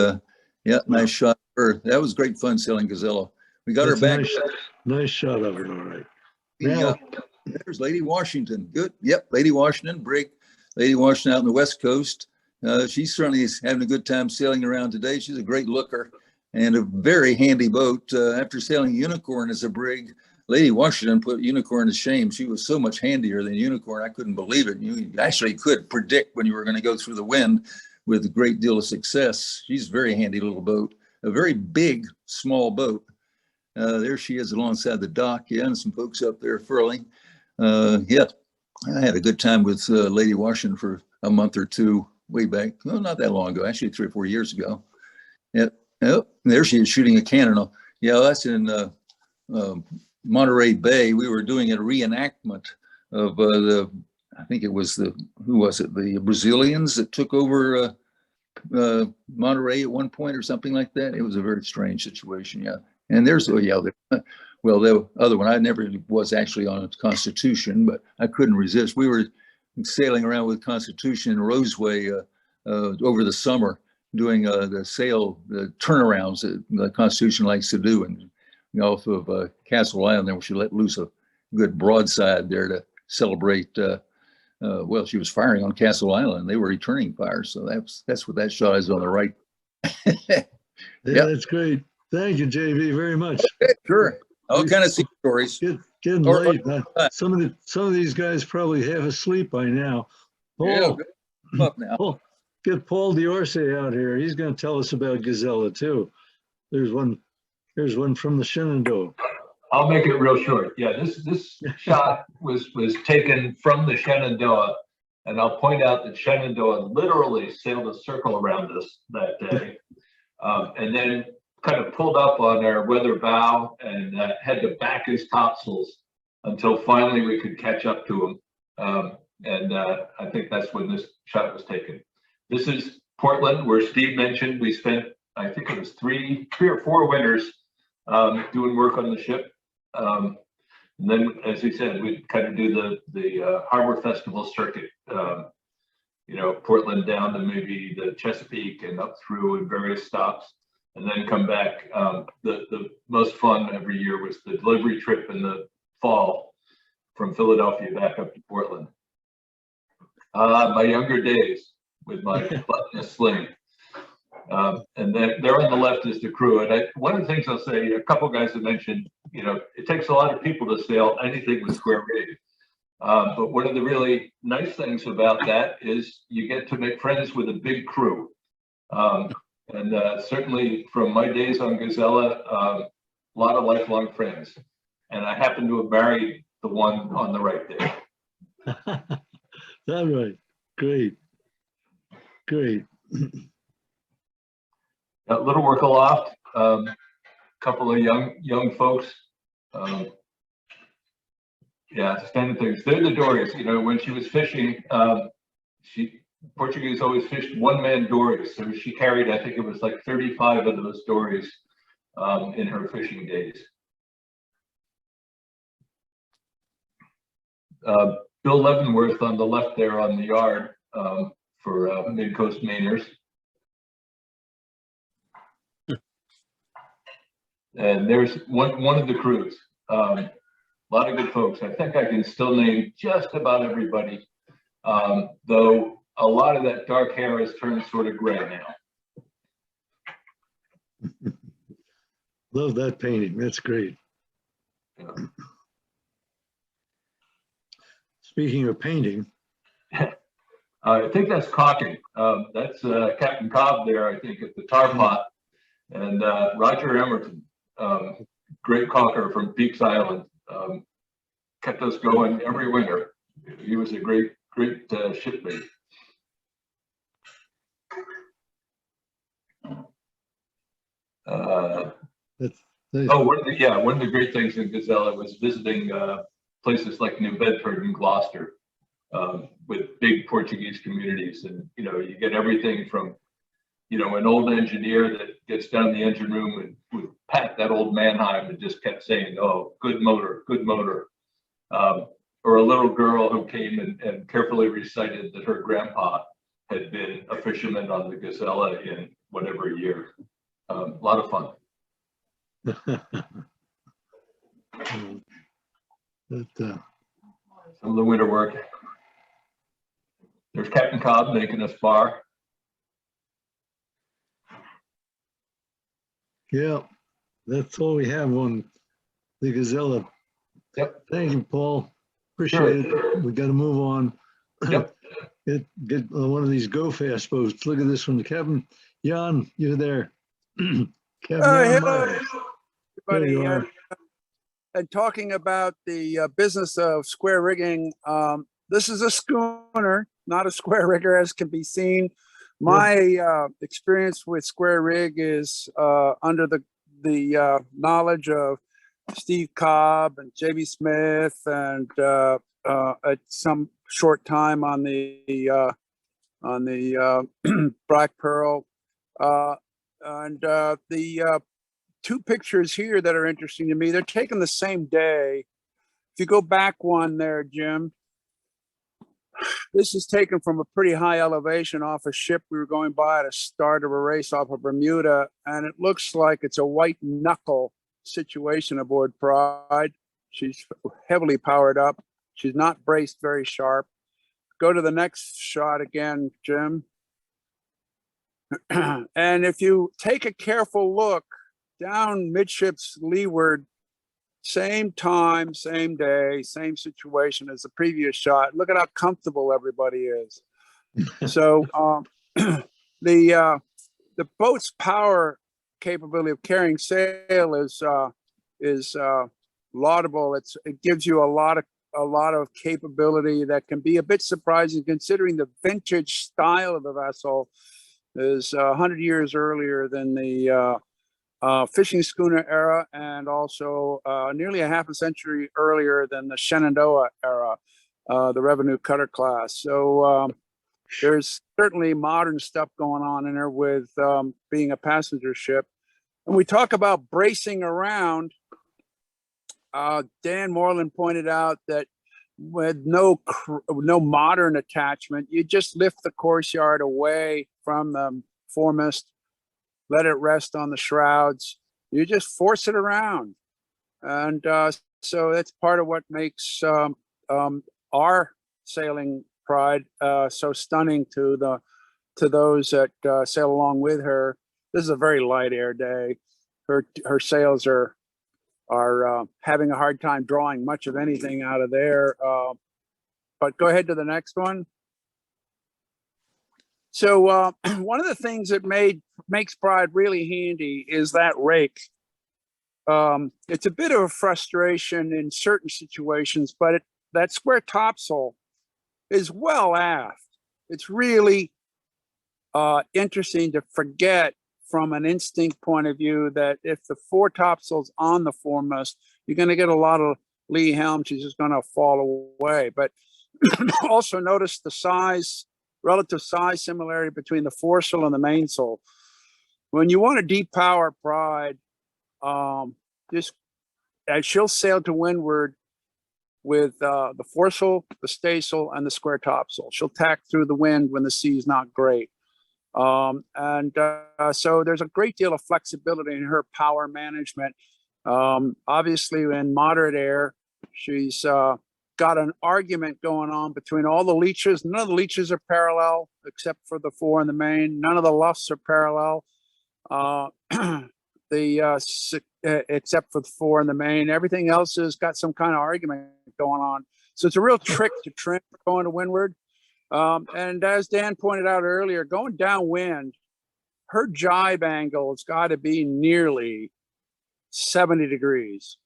yeah, nice shot of her. That was great fun selling Gazella. We got her back.
Nice shot of it, all right.
Now, there's Lady Washington. Good. Yep, Lady Washington, brig. Lady Washington out on the West Coast. She certainly is having a good time sailing around today. She's a great looker and a very handy boat. After sailing Unicorn as a brig, Lady Washington put Unicorn to shame. She was so much handier than Unicorn. I couldn't believe it. You actually could predict when you were going to go through the wind with a great deal of success. She's a very handy little boat, a very big, small boat. There she is alongside the dock. Yeah, and some folks up there furling. Yeah, I had a good time with Lady Washington for a month or two way back. Well, not that long ago, actually 3 or 4 years ago. Yep. Oh, there she is shooting a cannon. Yeah, that's in Monterey Bay. We were doing a reenactment of I think it was who was it? The Brazilians that took over Monterey at one point or something like that. It was a very strange situation. Yeah. And there's, well, the other one, I never was actually on Constitution, but I couldn't resist. We were sailing around with Constitution and Roseway over the summer, doing the turnarounds that the Constitution likes to do, and off of Castle Island, there she let loose a good broadside there to celebrate. Well, she was firing on Castle Island. They were returning fire, so that's what that shot is on the right.
Yeah, that's great. Thank you, JV, very much.
Okay, sure. All kind of sea stories.
Getting late. Some of these guys probably half asleep by now.
Yeah, come up now.
Get Paul DeOrsay out here. He's going to tell us about Gazella too. There's one from the Shenandoah.
I'll make it real short. Yeah, this shot was taken from the Shenandoah, and I'll point out that Shenandoah literally sailed a circle around us that day, and then kind of pulled up on our weather bow and had to back his topsails until finally we could catch up to him. And I think that's when this shot was taken. This is Portland, where Steve mentioned we spent, I think it was three or four winters doing work on the ship. And then, as he said, we'd kind of do the Harbor Festival circuit, Portland down to maybe the Chesapeake and up through in various stops, and then come back. The most fun every year was the delivery trip in the fall from Philadelphia back up to Portland. My younger days with my button sling. And then there on the left is the crew. And one of the things I'll say, a couple guys have mentioned, it takes a lot of people to sail anything with square rigged. But one of the really nice things about that is you get to make friends with a big crew. And certainly from my days on Gazella, a lot of lifelong friends. And I happen to have married the one on the right there.
That's right. Great.
Little work aloft, couple of young folks. Standard things. They're the dories. When she was fishing, Portuguese always fished one-man dories. So she carried, I think it was like 35 of those dories in her fishing days. Bill Leavenworth on the left there on the yard for Mid-Coast Mainers. And there's one of the crews. A lot of good folks. I think I can still name just about everybody, though a lot of that dark hair has turned sort of gray now.
Love that painting. That's great.
Yeah.
Speaking of painting.
I think that's caulking. That's Captain Cobb there, I think, at the tar pot. And Roger Emerton, great caulker from Peaks Island, kept us going every winter. He was a great shipmate.
That's,
One of the great things in Gazella was visiting places like New Bedford and Gloucester with big Portuguese communities. And, you get everything from, an old engineer that gets down in the engine room and would pat that old Mannheim and just kept saying, oh, good motor, good motor. Or a little girl who came and carefully recited that her grandpa had been a fisherman on the Gazella in whatever year. A lot of fun. Some of the winter work. There's Captain Cobb making us bar.
yeah, that's all we have on the Gazella.
Yep.
Thank you, Paul. Appreciate it. We got to move on.
Yep.
Get one of these go fast boats. Look at this one, Captain Jan. You're there. Captain Jan
Hello,
Myers. There
everybody.
you are.
And talking about the business of square rigging, this is a schooner, not a square rigger, as can be seen. My experience with square rig is under the knowledge of Steve Cobb and J.B. Smith, and at some short time on the Black Pearl, and the two pictures here that are interesting to me. They're taken the same day. If you go back one there, Jim, this is taken from a pretty high elevation off a ship we were going by at a start of a race off of Bermuda, and it looks like it's a white knuckle situation aboard Pride. She's heavily powered up. She's not braced very sharp. Go to the next shot again, Jim. And if you take a careful look down midships leeward, same time, same day, same situation as the previous shot. Look at how comfortable everybody is. So the boat's power capability of carrying sail is laudable. It gives you a lot of capability that can be a bit surprising considering the vintage style of the vessel is 100 years earlier than the fishing schooner era, and also nearly a half a century earlier than the Shenandoah era, the revenue cutter class. So there's certainly modern stuff going on in there with being a passenger ship. And we talk about bracing around. Dan Moreland pointed out that with no modern attachment, you just lift the course yard away from the foremast, let it rest on the shrouds. You just force it around. And so that's part of what makes our sailing Pride so stunning to those that sail along with her. This is a very light air day. Her sails are having a hard time drawing much of anything out of there. But go ahead to the next one. So one of the things that makes Pride really handy is that rake. It's a bit of a frustration in certain situations, but that square topsail is well aft. It's really interesting to forget from an instinct point of view that if the fore topsail's on the foremast, you're going to get a lot of lee helm. She's just going to fall away. But also notice the relative size similarity between the foresail and the mainsail. When you want to depower Pride, she'll sail to windward with the foresail, the staysail, and the square topsail. She'll tack through the wind when the sea's not great. So there's a great deal of flexibility in her power management. Obviously, in moderate air, she's got an argument going on between all the leeches. None of the leeches are parallel except for the fore and the main. None of the luffs are parallel. Except for the fore and the main. Everything else has got some kind of argument going on. So it's a real trick to trim going to windward. And as Dan pointed out earlier, going downwind, her jibe angle has got to be nearly 70 degrees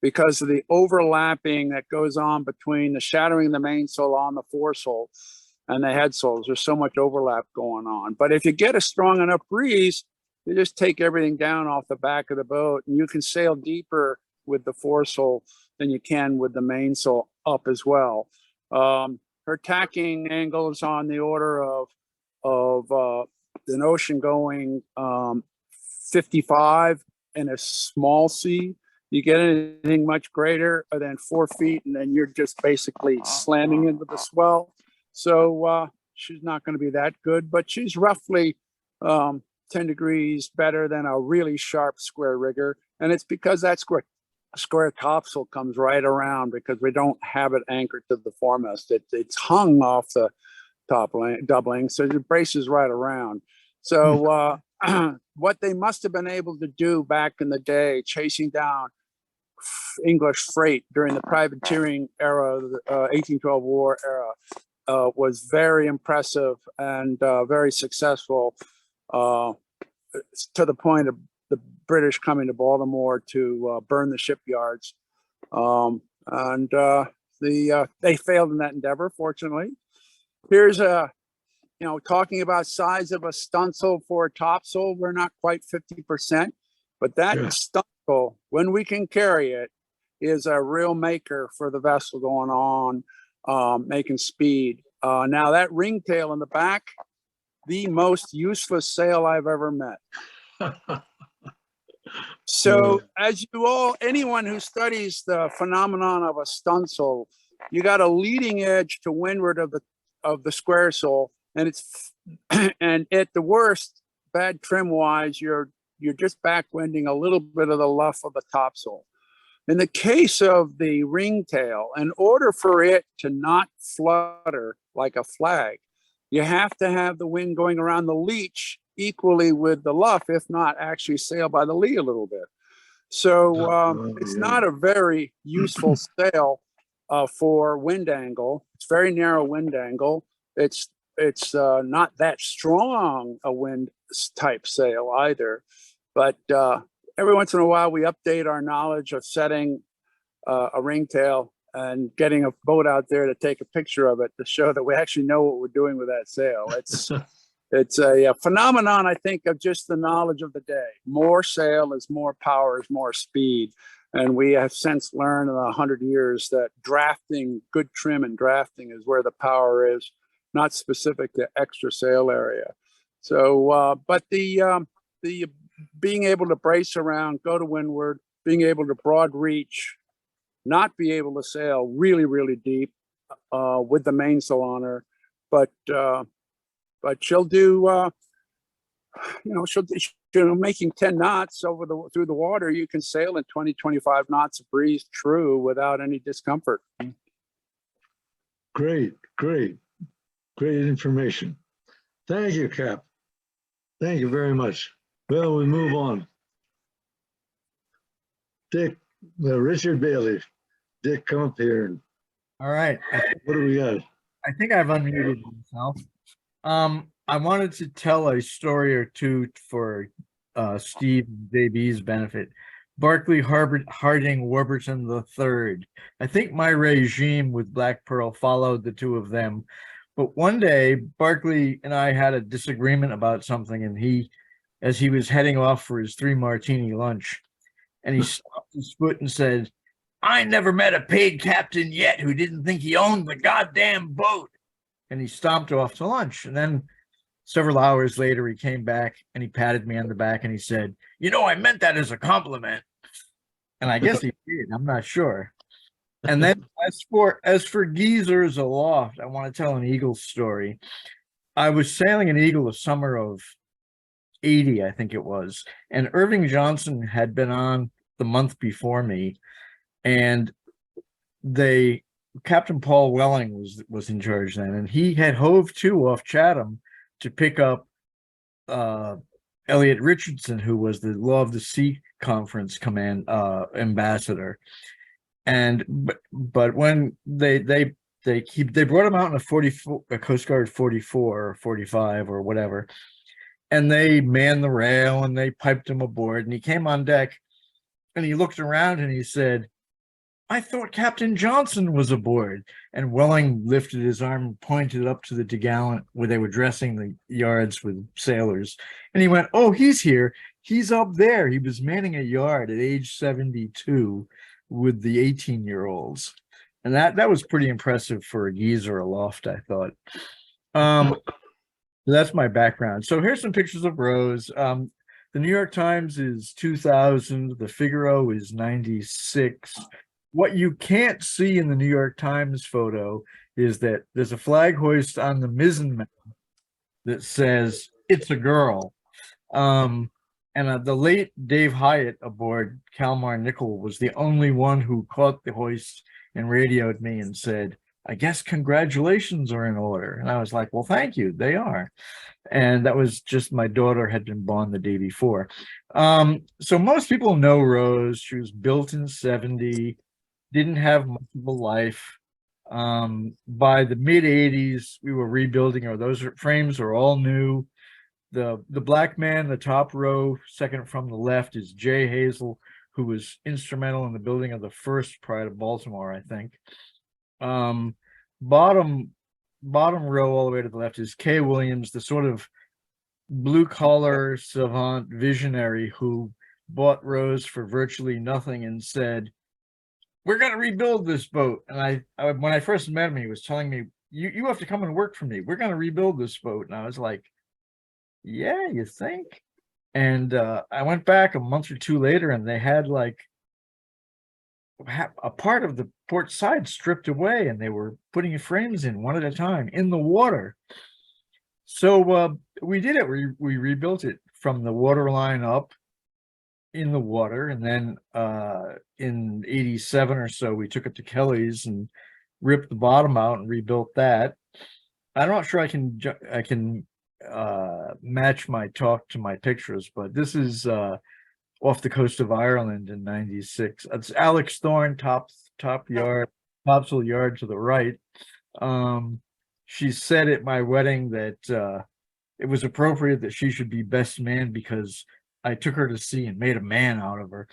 because of the overlapping that goes on between the shattering of the mainsail on the foresail and the headsails. There's so much overlap going on. But if you get a strong enough breeze, They just take everything down off the back of the boat, and you can sail deeper with the foresail than you can with the mainsail up as well. Her tacking angle is on the order of an ocean going 55 in a small sea. You get anything much greater than 4 feet, and then you're just basically slamming into the swell. So she's not going to be that good, but she's roughly 10 degrees better than a really sharp square rigger. And it's because that square topsail comes right around, because we don't have it anchored to the foremast. It's hung off the doubling, so it braces right around. So what they must have been able to do back in the day, chasing down English freight during the privateering era, the 1812 war era, was very impressive and very successful, to the point of the British coming to Baltimore to burn the shipyards. They failed in that endeavor, fortunately. Here's talking about size of a stunsail for a topsail, we're not quite 50%, but that stunsail, when we can carry it, is a real maker for the vessel going on, making speed. Now that ringtail in the back, the most useless sail I've ever met. So anyone who studies the phenomenon of a stunsail, you got a leading edge to windward of the square sail, and at the worst, bad trim wise, you're just backwinding a little bit of the luff of the topsail. In the case of the ringtail, in order for it to not flutter like a flag, you have to have the wind going around the leech equally with the luff, if not actually sail by the lee a little bit. So it's not a very useful sail for wind angle. It's very narrow wind angle. It's not that strong a wind type sail either, but every once in a while we update our knowledge of setting a ringtail and getting a boat out there to take a picture of it to show that we actually know what we're doing with that sail. It's a phenomenon, I think, of just the knowledge of the day. More sail is more power, is more speed. And we have since learned in 100 years that drafting, good trim and drafting is where the power is, not specific to extra sail area. So, but the being able to brace around, go to windward, being able to broad reach, not be able to sail really, really deep with the mainsail on her, but she'll do, she'll making 10 knots through the water. You can sail in 20, 25 knots of breeze true without any discomfort.
Great information. Thank you, Cap. Thank you very much. Well, we move on. Dick, Richard Bailey. Dick, come up here.
All right.
What do we got?
I think I've unmuted myself. I wanted to tell a story or two for Steve and JB's benefit. Barclay Harding Warburton III. I think my regime with Black Pearl followed the two of them. But one day, Barclay and I had a disagreement about something, and as he was heading off for his 3-martini lunch, and he stopped his foot and said, "I never met a paid captain yet who didn't think he owned the goddamn boat." And he stomped off to lunch. And then several hours later, he came back and he patted me on the back and he said, "I meant that as a compliment." And I guess he did. I'm not sure. And then as for geezers aloft, I want to tell an Eagle story. I was sailing an Eagle the summer of 80, I think it was. And Irving Johnson had been on the month before me. And Captain Paul Welling was in charge then, and he had hove to off Chatham to pick up Elliot Richardson, who was the Law of the Sea Conference command ambassador. And but when they brought him out in a Coast Guard 44 or 45 or whatever, and they manned the rail and they piped him aboard, and he came on deck and he looked around and he said, I thought Captain Johnson was aboard. And Welling lifted his arm and pointed up to the topgallant where they were dressing the yards with sailors. And he went, oh, he's here. He's up there. He was manning a yard at age 72 with the 18-year-olds. And that was pretty impressive for a geezer aloft, I thought. That's my background. So here's some pictures of Rose. The New York Times is 2000. The Figaro is 96. What you can't see in the New York Times photo is that there's a flag hoist on the mizzen that says, it's a girl. And the late Dave Hyatt aboard Kalmar Nickel was the only one who caught the hoist and radioed me and said, I guess congratulations are in order. And I was like, well, thank you. They are. And that was just my daughter had been born the day before. So most people know Rose. She was built in 70, didn't have much of a life. By the mid 80s, we were rebuilding her. Those frames are all new. The black man, the top row, second from the left, is Jay Hazel, who was instrumental in the building of the first Pride of Baltimore, I think. Bottom row all the way to the left is Kay Williams, the sort of blue collar savant visionary who bought Rose for virtually nothing and said, we're going to rebuild this boat. And I when I first met him, he was telling me, you have to come and work for me. We're going to rebuild this boat. And I was like, yeah, you think? And I went back a month or two later and they had like a part of the port side stripped away and they were putting frames in one at a time in the water. So we did it. We rebuilt it from the waterline up in the water. And then in 87 or so, we took it to Kelly's and ripped the bottom out and rebuilt that. I'm not sure I can match my talk to my pictures, but this is off the coast of Ireland in 96. It's Alex Thorne, topsail yard to the right. She said at my wedding that it was appropriate that she should be best man because I took her to sea and made a man out of her.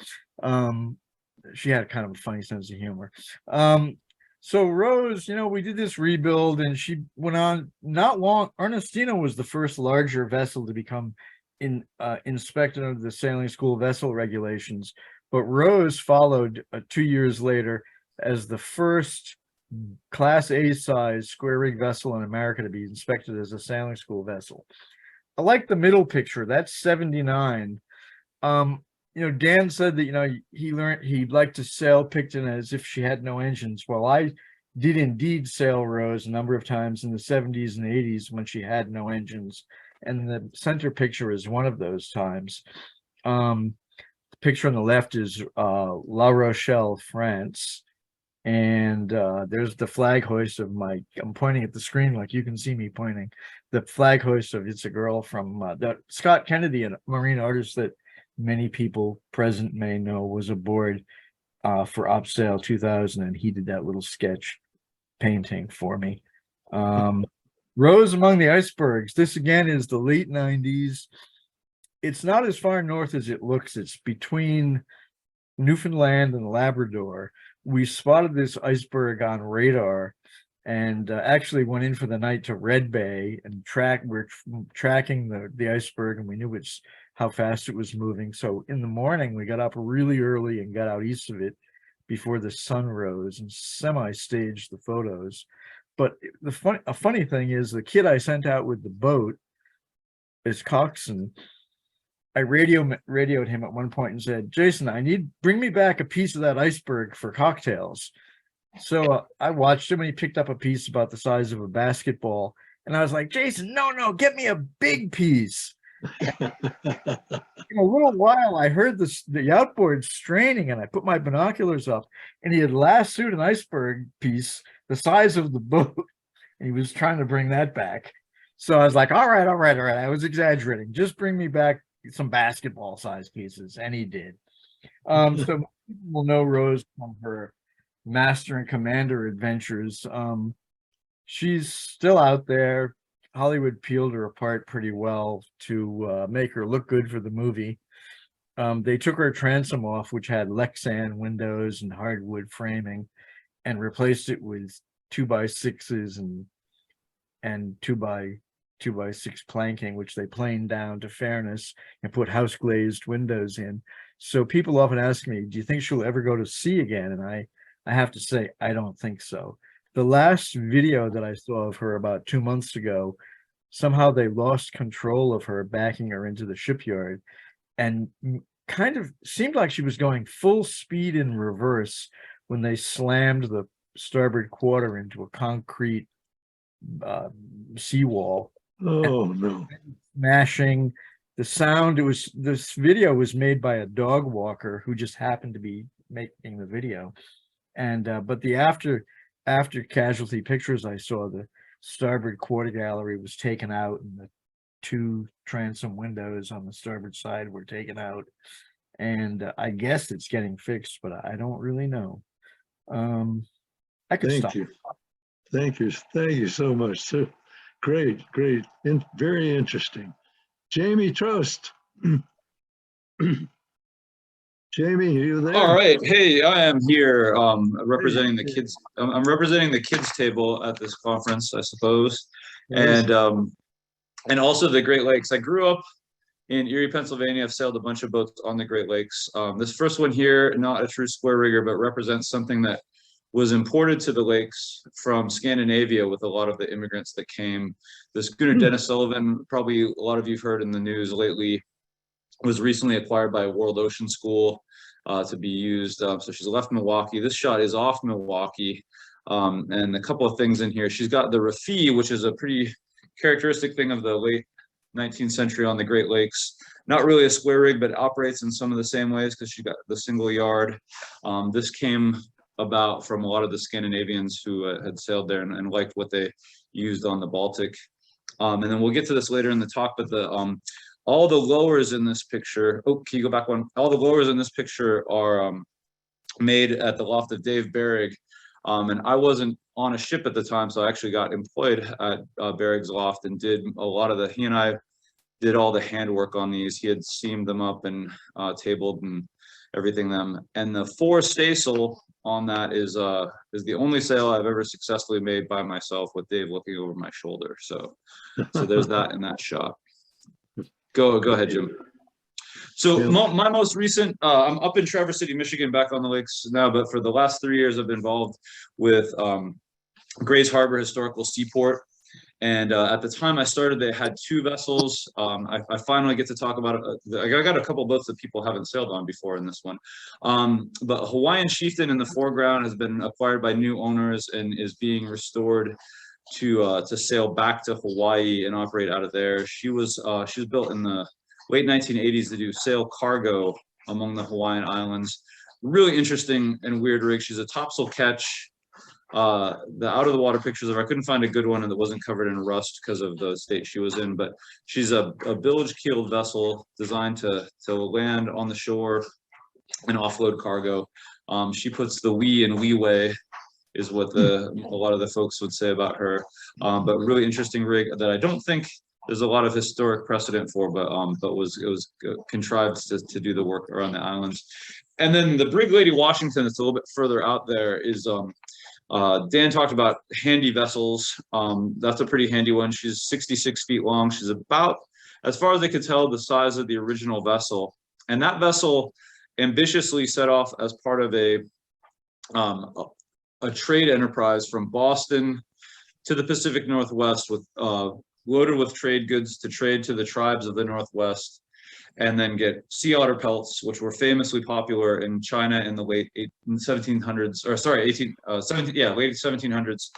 She had kind of a funny sense of humor. So Rose, we did this rebuild and she went on not long. Ernestina was the first larger vessel to become inspected under the Sailing School vessel regulations, but Rose followed 2 years later as the first Class A size square rig vessel in America to be inspected as a Sailing School vessel. I like the middle picture. That's 79. Dan said that, he liked to sail Picton as if she had no engines. Well, I did indeed sail Rose a number of times in the 70s and 80s when she had no engines. And the center picture is one of those times. The picture on the left is La Rochelle, France. And there's the flag hoist of I'm pointing at the screen like you can see me pointing. The flag hoist of It's a Girl from Scott Kennedy, a marine artist that many people present may know was aboard for Opsail 2000, and he did that little sketch painting for me. Rose Among the Icebergs. This again is the late 90s. It's not as far north as it looks. It's between Newfoundland and Labrador. We spotted this iceberg on radar and actually went in for the night to Red Bay and we're tracking the iceberg, and we knew how fast it was moving. So in the morning, we got up really early and got out east of it before the sun rose and semi-staged the photos. But a funny thing is the kid I sent out with the boat is Coxon. I radioed him at one point and said, Jason, bring me back a piece of that iceberg for cocktails. So I watched him and he picked up a piece about the size of a basketball. And I was like, Jason, no, get me a big piece. In a little while, I heard the outboard straining and I put my binoculars up and he had lassoed an iceberg piece the size of the boat. And he was trying to bring that back. So I was like, all right. I was exaggerating. Just bring me back some basketball sized pieces. And he did. So people will know Rose from her Master and Commander adventures. She's still out there. Hollywood peeled her apart pretty well to make her look good for the movie. they took our transom off, which had Lexan windows and hardwood framing, and replaced it with 2x6s and 2x6 planking, which they planed down to fairness and put house glazed windows in. So people often ask me, do you think she'll ever go to sea again? And I have to say, I don't think so. The last video that I saw of her about 2 months ago, somehow they lost control of her, backing her into the shipyard, and kind of seemed like she was going full speed in reverse when they slammed the starboard quarter into a concrete seawall.
Oh, no.
Smashing. The sound, this video was made by a dog walker who just happened to be making the video. And but the after casualty pictures I saw, the starboard quarter gallery was taken out and the 2 transom windows on the starboard side were taken out. And I guess it's getting fixed, but I don't really know. I could stop.
Thank you so much. So great, very interesting. Jamie Trost. Jamie, are you there?
All right. Hey, I am here representing the kids. I'm representing the kids table at this conference, I suppose.
Yes.
And also the Great Lakes. I grew up in Erie, Pennsylvania. I've sailed a bunch of boats on the Great Lakes. This first one here, not a true square rigger, but represents something that was imported to the lakes from Scandinavia with a lot of the immigrants that came. The schooner Dennis Sullivan, probably a lot of you've heard in the news lately, was recently acquired by World Ocean School to be used. So she's left Milwaukee. This shot is off Milwaukee. And a couple of things in here. She's got the Rafie, which is a pretty characteristic thing of the late 19th century on the Great Lakes. Not really a square rig, but operates in some of the same ways because she got the single yard. This came about from a lot of the Scandinavians who had sailed there and liked what they used on the Baltic. And then we'll get to this later in the talk, but all the lowers in this picture, oh, can you go back one? All the lowers in this picture are made at the loft of Dave Berrig. And I wasn't on a ship at the time, so I actually got employed at Berrig's loft and did a lot of he and I did all the handwork on these. He had seamed them up and tabled and everything them. And the forestaysail on that is the only sail I've ever successfully made by myself with Dave looking over my shoulder. So there's that in that shot. Go ahead, Jim. So my most recent, I'm up in Traverse City, Michigan, back on the lakes now, but for the last 3 years, I've been involved with Grays Harbor Historical Seaport. And at the time I started, they had 2 vessels. I finally get to talk about it. I got a couple boats that people haven't sailed on before in this one. But Hawaiian Chieftain in the foreground has been acquired by new owners and is being restored to sail back to Hawaii and operate out of there. She was built in the late 1980s to do sail cargo among the Hawaiian Islands. Really interesting and weird rig. She's a topsail catch. The out of the water pictures of her, I couldn't find a good one that wasn't covered in rust because of the state she was in, but she's a bilge keeled vessel designed to land on the shore and offload cargo. She puts the lee in leeway is what a lot of the folks would say about her. But really interesting rig that I don't think there's a lot of historic precedent for, but it was contrived to do the work around the islands. And then the brig Lady Washington, that's a little bit further out there, is Dan talked about handy vessels. That's a pretty handy one. She's 66 feet long. She's about, as far as I could tell, the size of the original vessel. And that vessel ambitiously set off as part of a trade enterprise from Boston to the Pacific Northwest, with loaded with trade goods to trade to the tribes of the Northwest, and then get sea otter pelts, which were famously popular in China in the late 1700s, or sorry, late 1700s,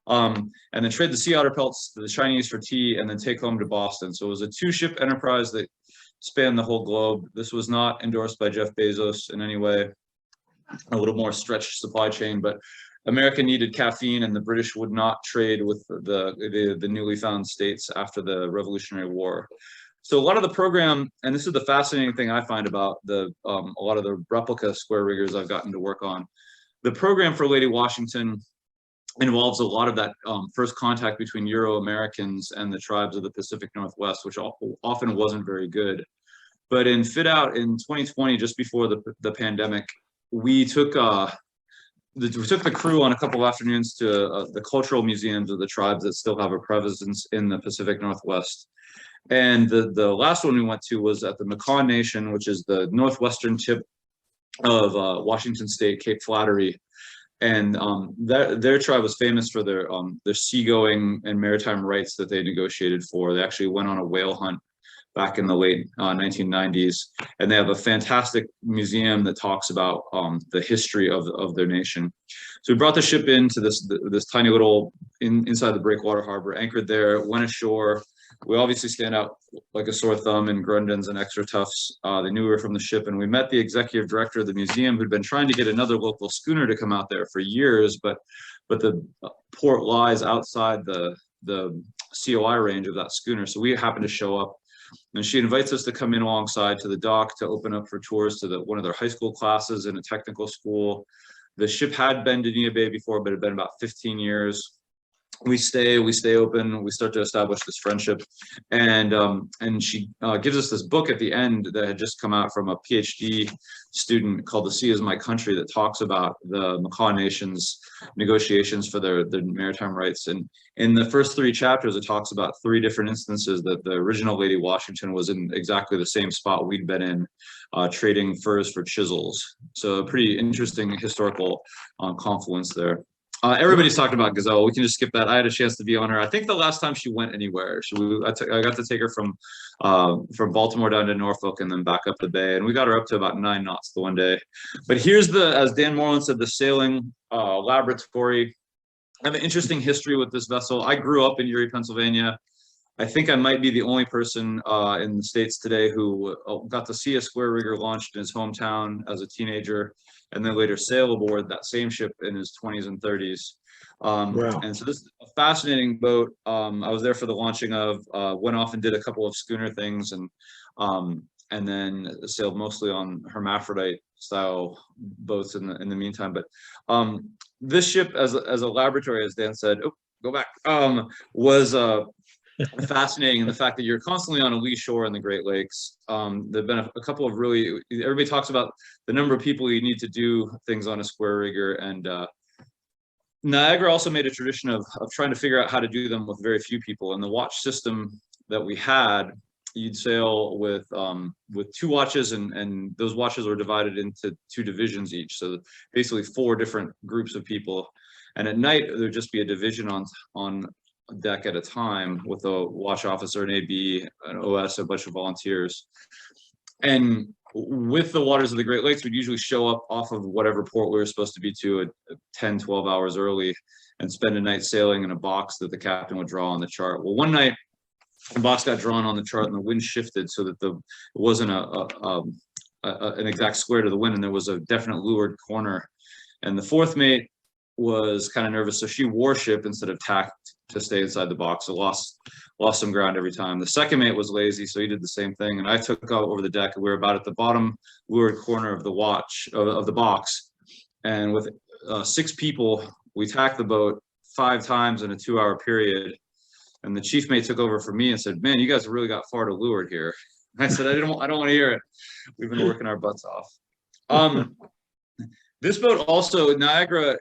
and then trade the sea otter pelts to the Chinese for tea, and then take home to Boston. So it was a 2-ship enterprise that spanned the whole globe. This was not endorsed by Jeff Bezos in any way. A little more stretched supply chain, but America needed caffeine, and the British would not trade with the newly found states after the Revolutionary War. So a lot of the program, and this is the fascinating thing I find about a lot of the replica square riggers I've gotten to work on. The program for Lady Washington involves a lot of that first contact between Euro-Americans and the tribes of the Pacific Northwest, which often wasn't very good. But in fit out in 2020, just before the pandemic, we took the crew on a couple of afternoons to the cultural museums of the tribes that still have a presence in the Pacific Northwest. And the last one we went to was at the Macaw Nation, which is the northwestern tip of Washington State, Cape Flattery. And their tribe was famous for their seagoing and maritime rights that they negotiated for. They actually went on a whale hunt back in the late 1990s, and they have a fantastic museum that talks about the history of their nation. So we brought the ship into this tiny little inside the breakwater harbor, anchored there, went ashore. We obviously stand out like a sore thumb in Grundens and extra toughs. They knew we were from the ship, and we met the executive director of the museum, who'd been trying to get another local schooner to come out there for years, but the port lies outside the COI range of that schooner. So we happened to show up, and she invites us to come in alongside to the dock to open up for tours to one of their high school classes in a technical school. The ship had been to Nia Bay before, but it had been about 15 years. We stay open. We start to establish this friendship, and she gives us this book at the end that had just come out from a PhD student called "The Sea Is My Country," that talks about the Macaw Nation's negotiations for their maritime rights. And in the first 3 chapters, it talks about 3 different instances that the original Lady Washington was in exactly the same spot we'd been in, trading furs for chisels. So a pretty interesting historical confluence there. Everybody's talking about Gazelle. We can just skip that. I had a chance to be on her. I think the last time she went anywhere, I got to take her from Baltimore down to Norfolk and then back up the bay, and we got her up to about 9 knots the one day. But here's as Dan Moreland said, the sailing laboratory. I have an interesting history with this vessel. I grew up in Erie, Pennsylvania. I think I might be the only person in the States today who got to see a square rigger launched in his hometown as a teenager, and then later sail aboard that same ship in his 20s and 30s.
Wow.
And so this is a fascinating boat. I was there for the launching of, went off and did a couple of schooner things, and then sailed mostly on hermaphrodite style boats in the meantime. But this ship as a laboratory, as Dan said, go back, was fascinating in the fact that you're constantly on a lee shore in the Great Lakes. There've been a couple of everybody talks about the number of people you need to do things on a square rigger, and Niagara also made a tradition of trying to figure out how to do them with very few people. And the watch system that we had, you'd sail with 2 watches, and those watches were divided into 2 divisions each. So basically 4 different groups of people. And at night, there'd just be a division on deck at a time with a watch officer, an AB, an OS, a bunch of volunteers. And with the waters of the Great Lakes, we'd usually show up off of whatever port we were supposed to be to at 10, 12 hours early and spend a night sailing in a box that the captain would draw on the chart. Well, one night the box got drawn on the chart and the wind shifted so that it wasn't an exact square to the wind, and there was a definite leeward corner. And the 4th mate was kind of nervous, so she wore ship instead of tacked to stay inside the box. So lost some ground every time. The 2nd mate was lazy, so he did the same thing. And I took out over the deck, and we were about at the bottom leeward corner of the box. And with 6 people, we tacked the boat 5 times in a 2-hour period. And the chief mate took over for me and said, "Man, you guys really got far to leeward here." And I said, I don't want to hear it. We've been working our butts off. This boat also, Niagara,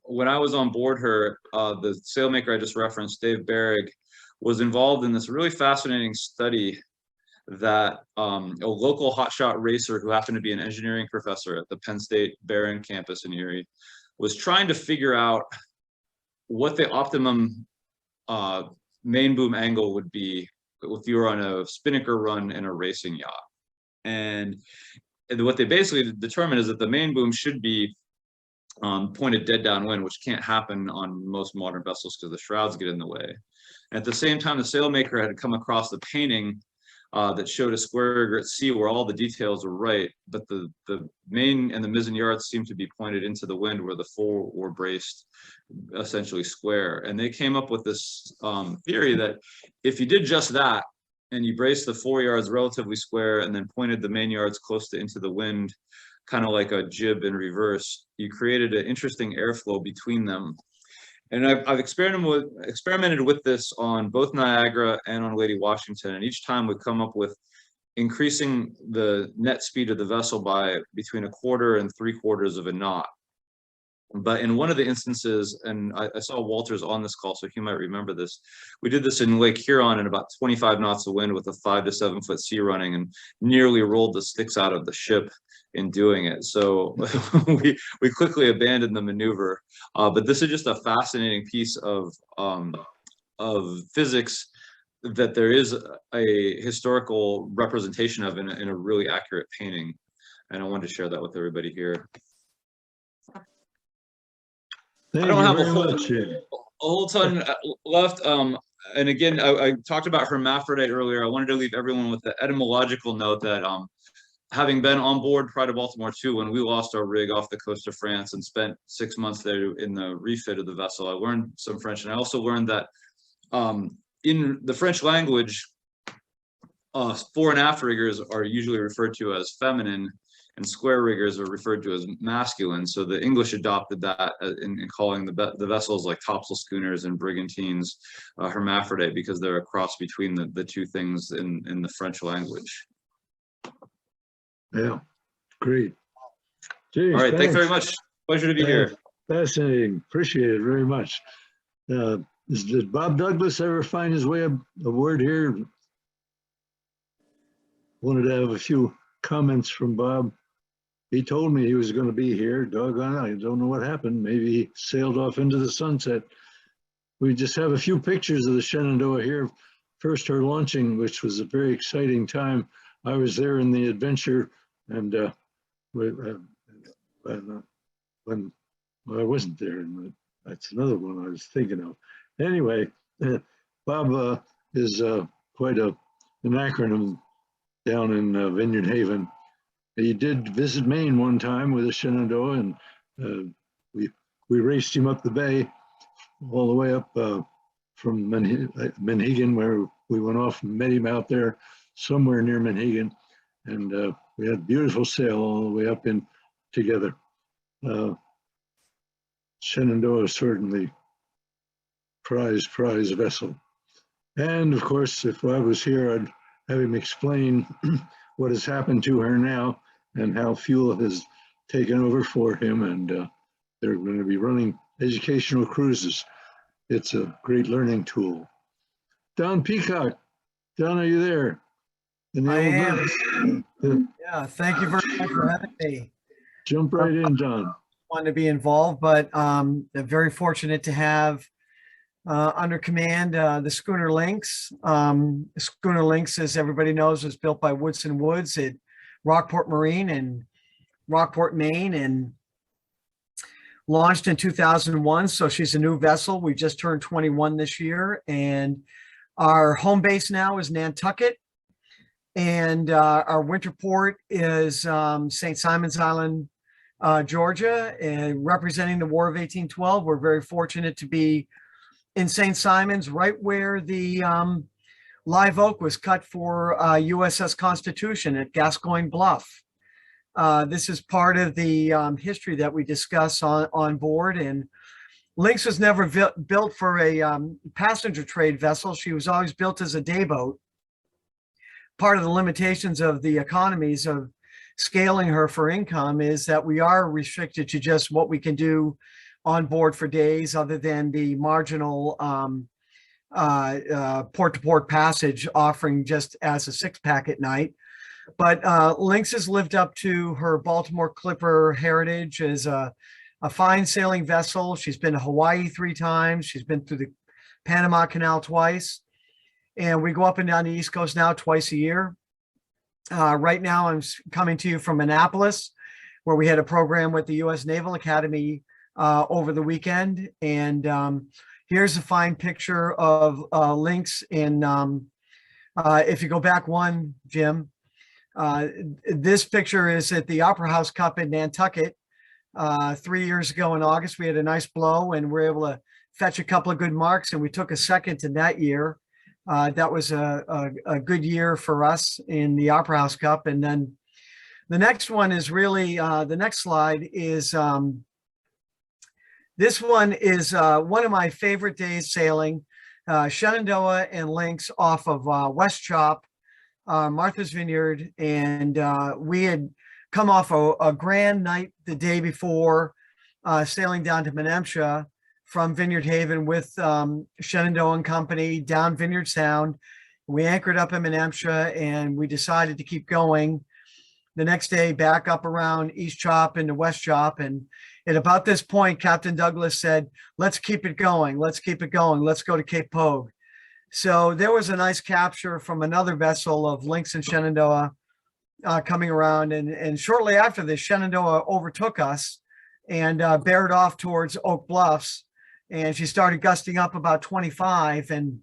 when I was on board her, the sailmaker I just referenced, Dave Berrig, was involved in this really fascinating study that a local hotshot racer who happened to be an engineering professor at the Penn State Barron campus in Erie was trying to figure out what the optimum main boom angle would be if you were on a spinnaker run in a racing yacht. And what they basically determined is that the main boom should be pointed dead downwind, which can't happen on most modern vessels because the shrouds get in the way. At the same time, the sailmaker had come across the painting that showed a square rigger at sea where all the details were right, but the main and the mizzen yards seemed to be pointed into the wind where the fore were braced essentially square. And they came up with this theory that if you did just that, and you braced the 4 yards relatively square and then pointed the main yards close to into the wind, kind of like a jib in reverse, you created an interesting airflow between them. And I've experimented with this on both Niagara and on Lady Washington, and each time we come up with increasing the net speed of the vessel by between 1/4 and 3/4 of a knot. But in one of the instances, and I saw Walter's on this call, so he might remember this. We did this in Lake Huron in about 25 knots of wind with a 5 to 7 foot sea running, and nearly rolled the sticks out of the ship in doing it. So we quickly abandoned the maneuver. But this is just a fascinating piece of physics that there is a historical representation of in a really accurate painting. And I wanted to share that with everybody here.
Thank
I don't
you
have
very much.
a whole ton left. And again, I talked about hermaphrodite earlier. I wanted to leave everyone with the etymological note that having been on board Pride of Baltimore II, when we lost our rig off the coast of France and spent 6 months there in the refit of the vessel, I learned some French. And I also learned that in the French language, fore and aft riggers are usually referred to as feminine, and square riggers are referred to as masculine. So the English adopted that in calling the vessels like topsail schooners and brigantines hermaphrodite, because they're a cross between the two things in the French language.
Yeah, great. Geez,
All right, thanks very
thanks.
much. Pleasure to be here.
Fascinating. Appreciate it very much. Did Bob Douglas ever find his way aboard here? Wanted to have a few comments from Bob. He told me he was going to be here. Doggone it, I don't know what happened. Maybe he sailed off into the sunset. We just have a few pictures of the Shenandoah here. First, her launching, which was a very exciting time. I was there in the adventure, and when well, I wasn't there, and that's another one I was thinking of. Anyway, Bob is quite an acronym down in Vineyard Haven. He did visit Maine one time with a Shenandoah, and we raced him up the bay all the way up from Manhegan, where we went off and met him out there somewhere near Manhegan, and we had a beautiful sail all the way up in together. Shenandoah is certainly prize vessel. And of course, if I was here, I'd have him explain what has happened to her now and how fuel has taken over for him, and they're going to be running educational cruises. It's a great learning tool. Don Peacock, Don, are you there?
I am. Yeah, thank you very much for having me.
Jump right in, Don.
Want to be involved, but I'm very fortunate to have under command the schooner Lynx. Schooner Lynx, as everybody knows, was built by Woodson Woods at Rockport Marine in Rockport, Maine, and launched in 2001. So she's a new vessel. We just turned 21 this year, and our home base now is Nantucket, and our winter port is St. Simon's Island, Georgia, and representing the War of 1812. We're very fortunate to be in St. Simon's, right where the live oak was cut for USS Constitution at Gascoigne Bluff. This is part of the history that we discuss on board. And Lynx was never built for a passenger trade vessel. She was always built as a day boat. Part of the limitations of the economies of scaling her for income is that we are restricted to just what we can do on board for days, other than the marginal port-to-port passage offering just as a 6-pack at night. But Lynx has lived up to her Baltimore Clipper heritage as a fine sailing vessel. She's been to Hawaii 3 times. She's been through the Panama Canal twice. And we go up and down the East Coast now twice a year. Right now, I'm coming to you from Annapolis, where we had a program with the U.S. Naval Academy over the weekend. And here's a fine picture of Lynx in, if you go back one, Jim, this picture is at the Opera House Cup in Nantucket 3 years ago in August. We had a nice blow and we were able to fetch a couple of good marks, and we took a second in that year. That was a good year for us in the Opera House Cup. And then the next one is really, the next slide is, this one is one of my favorite days sailing, Shenandoah and Lynx off of West Chop. Martha's Vineyard, and we had come off a grand night the day before, sailing down to Menemsha from Vineyard Haven with Shenandoah and Company down Vineyard Sound. We anchored up in Menemsha, and we decided to keep going. The next day, back up around East Chop into West Chop. And at about this point, Captain Douglas said, let's keep it going. Let's keep it going. Let's go to Cape Pogue. So there was a nice capture from another vessel of Lynx and Shenandoah coming around. And shortly after this, Shenandoah overtook us and bared off towards Oak Bluffs. And she started gusting up about 25. And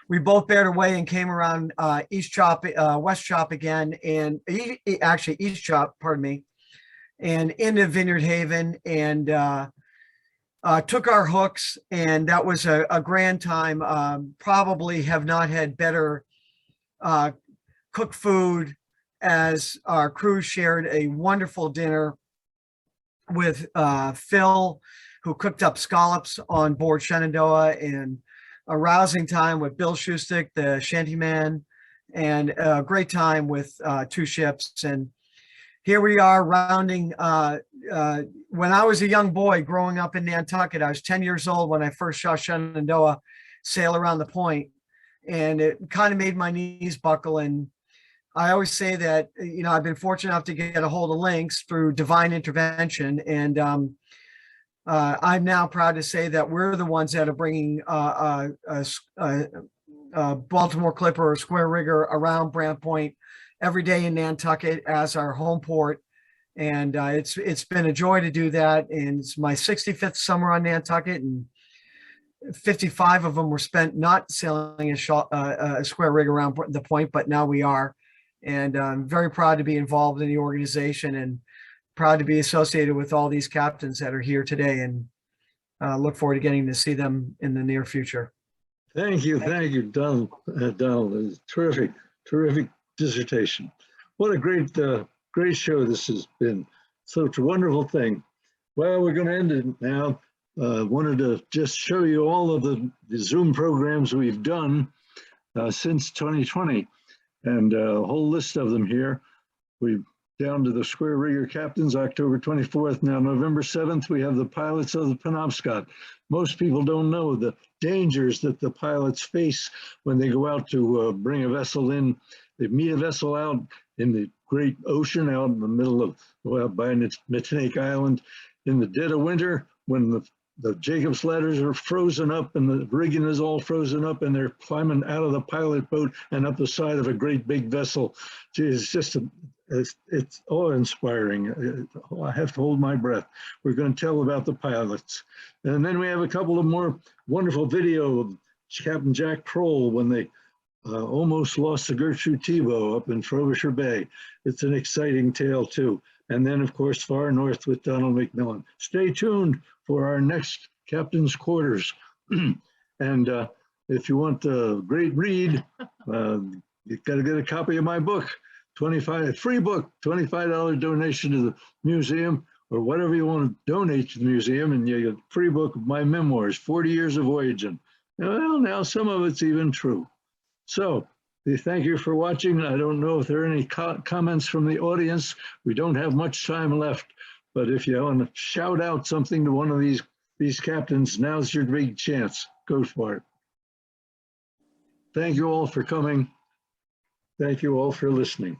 we both bared away and came around East Chop, West Chop again, and actually East Chop, pardon me, and into Vineyard Haven, and took our hooks, and that was a grand time. Probably have not had better cooked food, as our crew shared a wonderful dinner with Phil, who cooked up scallops on board Shenandoah, and a rousing time with Bill Schustic, the shantyman, and a great time with two ships. And here we are rounding. When I was a young boy growing up in Nantucket, I was 10 years old when I first saw Shenandoah sail around the point, and it kind of made my knees buckle. And I always say that, you know, I've been fortunate enough to get a hold of Lynx through divine intervention, and I'm now proud to say that we're the ones that are bringing Baltimore Clipper or square rigger around Brant Point every day in Nantucket as our home port. And it's been a joy to do that. And it's my 65th summer on Nantucket, and 55 of them were spent not sailing a square rig around the point, but now we are. And I'm very proud to be involved in the organization, and proud to be associated with all these captains that are here today, and look forward to getting to see them in the near future.
Thank you, Donald. Donald, terrific dissertation. What a great show this has been. Such a wonderful thing. Well, we're going to end it now. Wanted to just show you all of the Zoom programs we've done since 2020, and a whole list of them here. We've down to the square rigger captains, October 24th. Now, November 7th, we have the pilots of the Penobscot. Most people don't know the dangers that the pilots face when they go out to bring a vessel in. They meet a vessel out in the great ocean, out in the middle of, well, by Matinic Island, in the dead of winter, when the Jacob's ladders are frozen up and the rigging is all frozen up, and they're climbing out of the pilot boat and up the side of a great big vessel. Gee, it's just it's awe-inspiring. I have to hold my breath. We're going to tell about the pilots. And then we have a couple of more wonderful video of Captain Jack Kroll when they almost lost to Gertrude Thibault up in Frobisher Bay. It's an exciting tale too. And then, of course, Far North with Donald McMillan. Stay tuned for our next Captain's Quarters. And if you want a great read, you've got to get a copy of my book. Free book, $25 donation to the museum, or whatever you want to donate to the museum, and you get a free book of my memoirs, 40 years of voyaging. Well, now some of it's even true. So we thank you for watching. I don't know if there are any comments from the audience. We don't have much time left, but if you want to shout out something to one of these captains, now's your big chance. Go for it. Thank you all for coming. Thank you all for listening.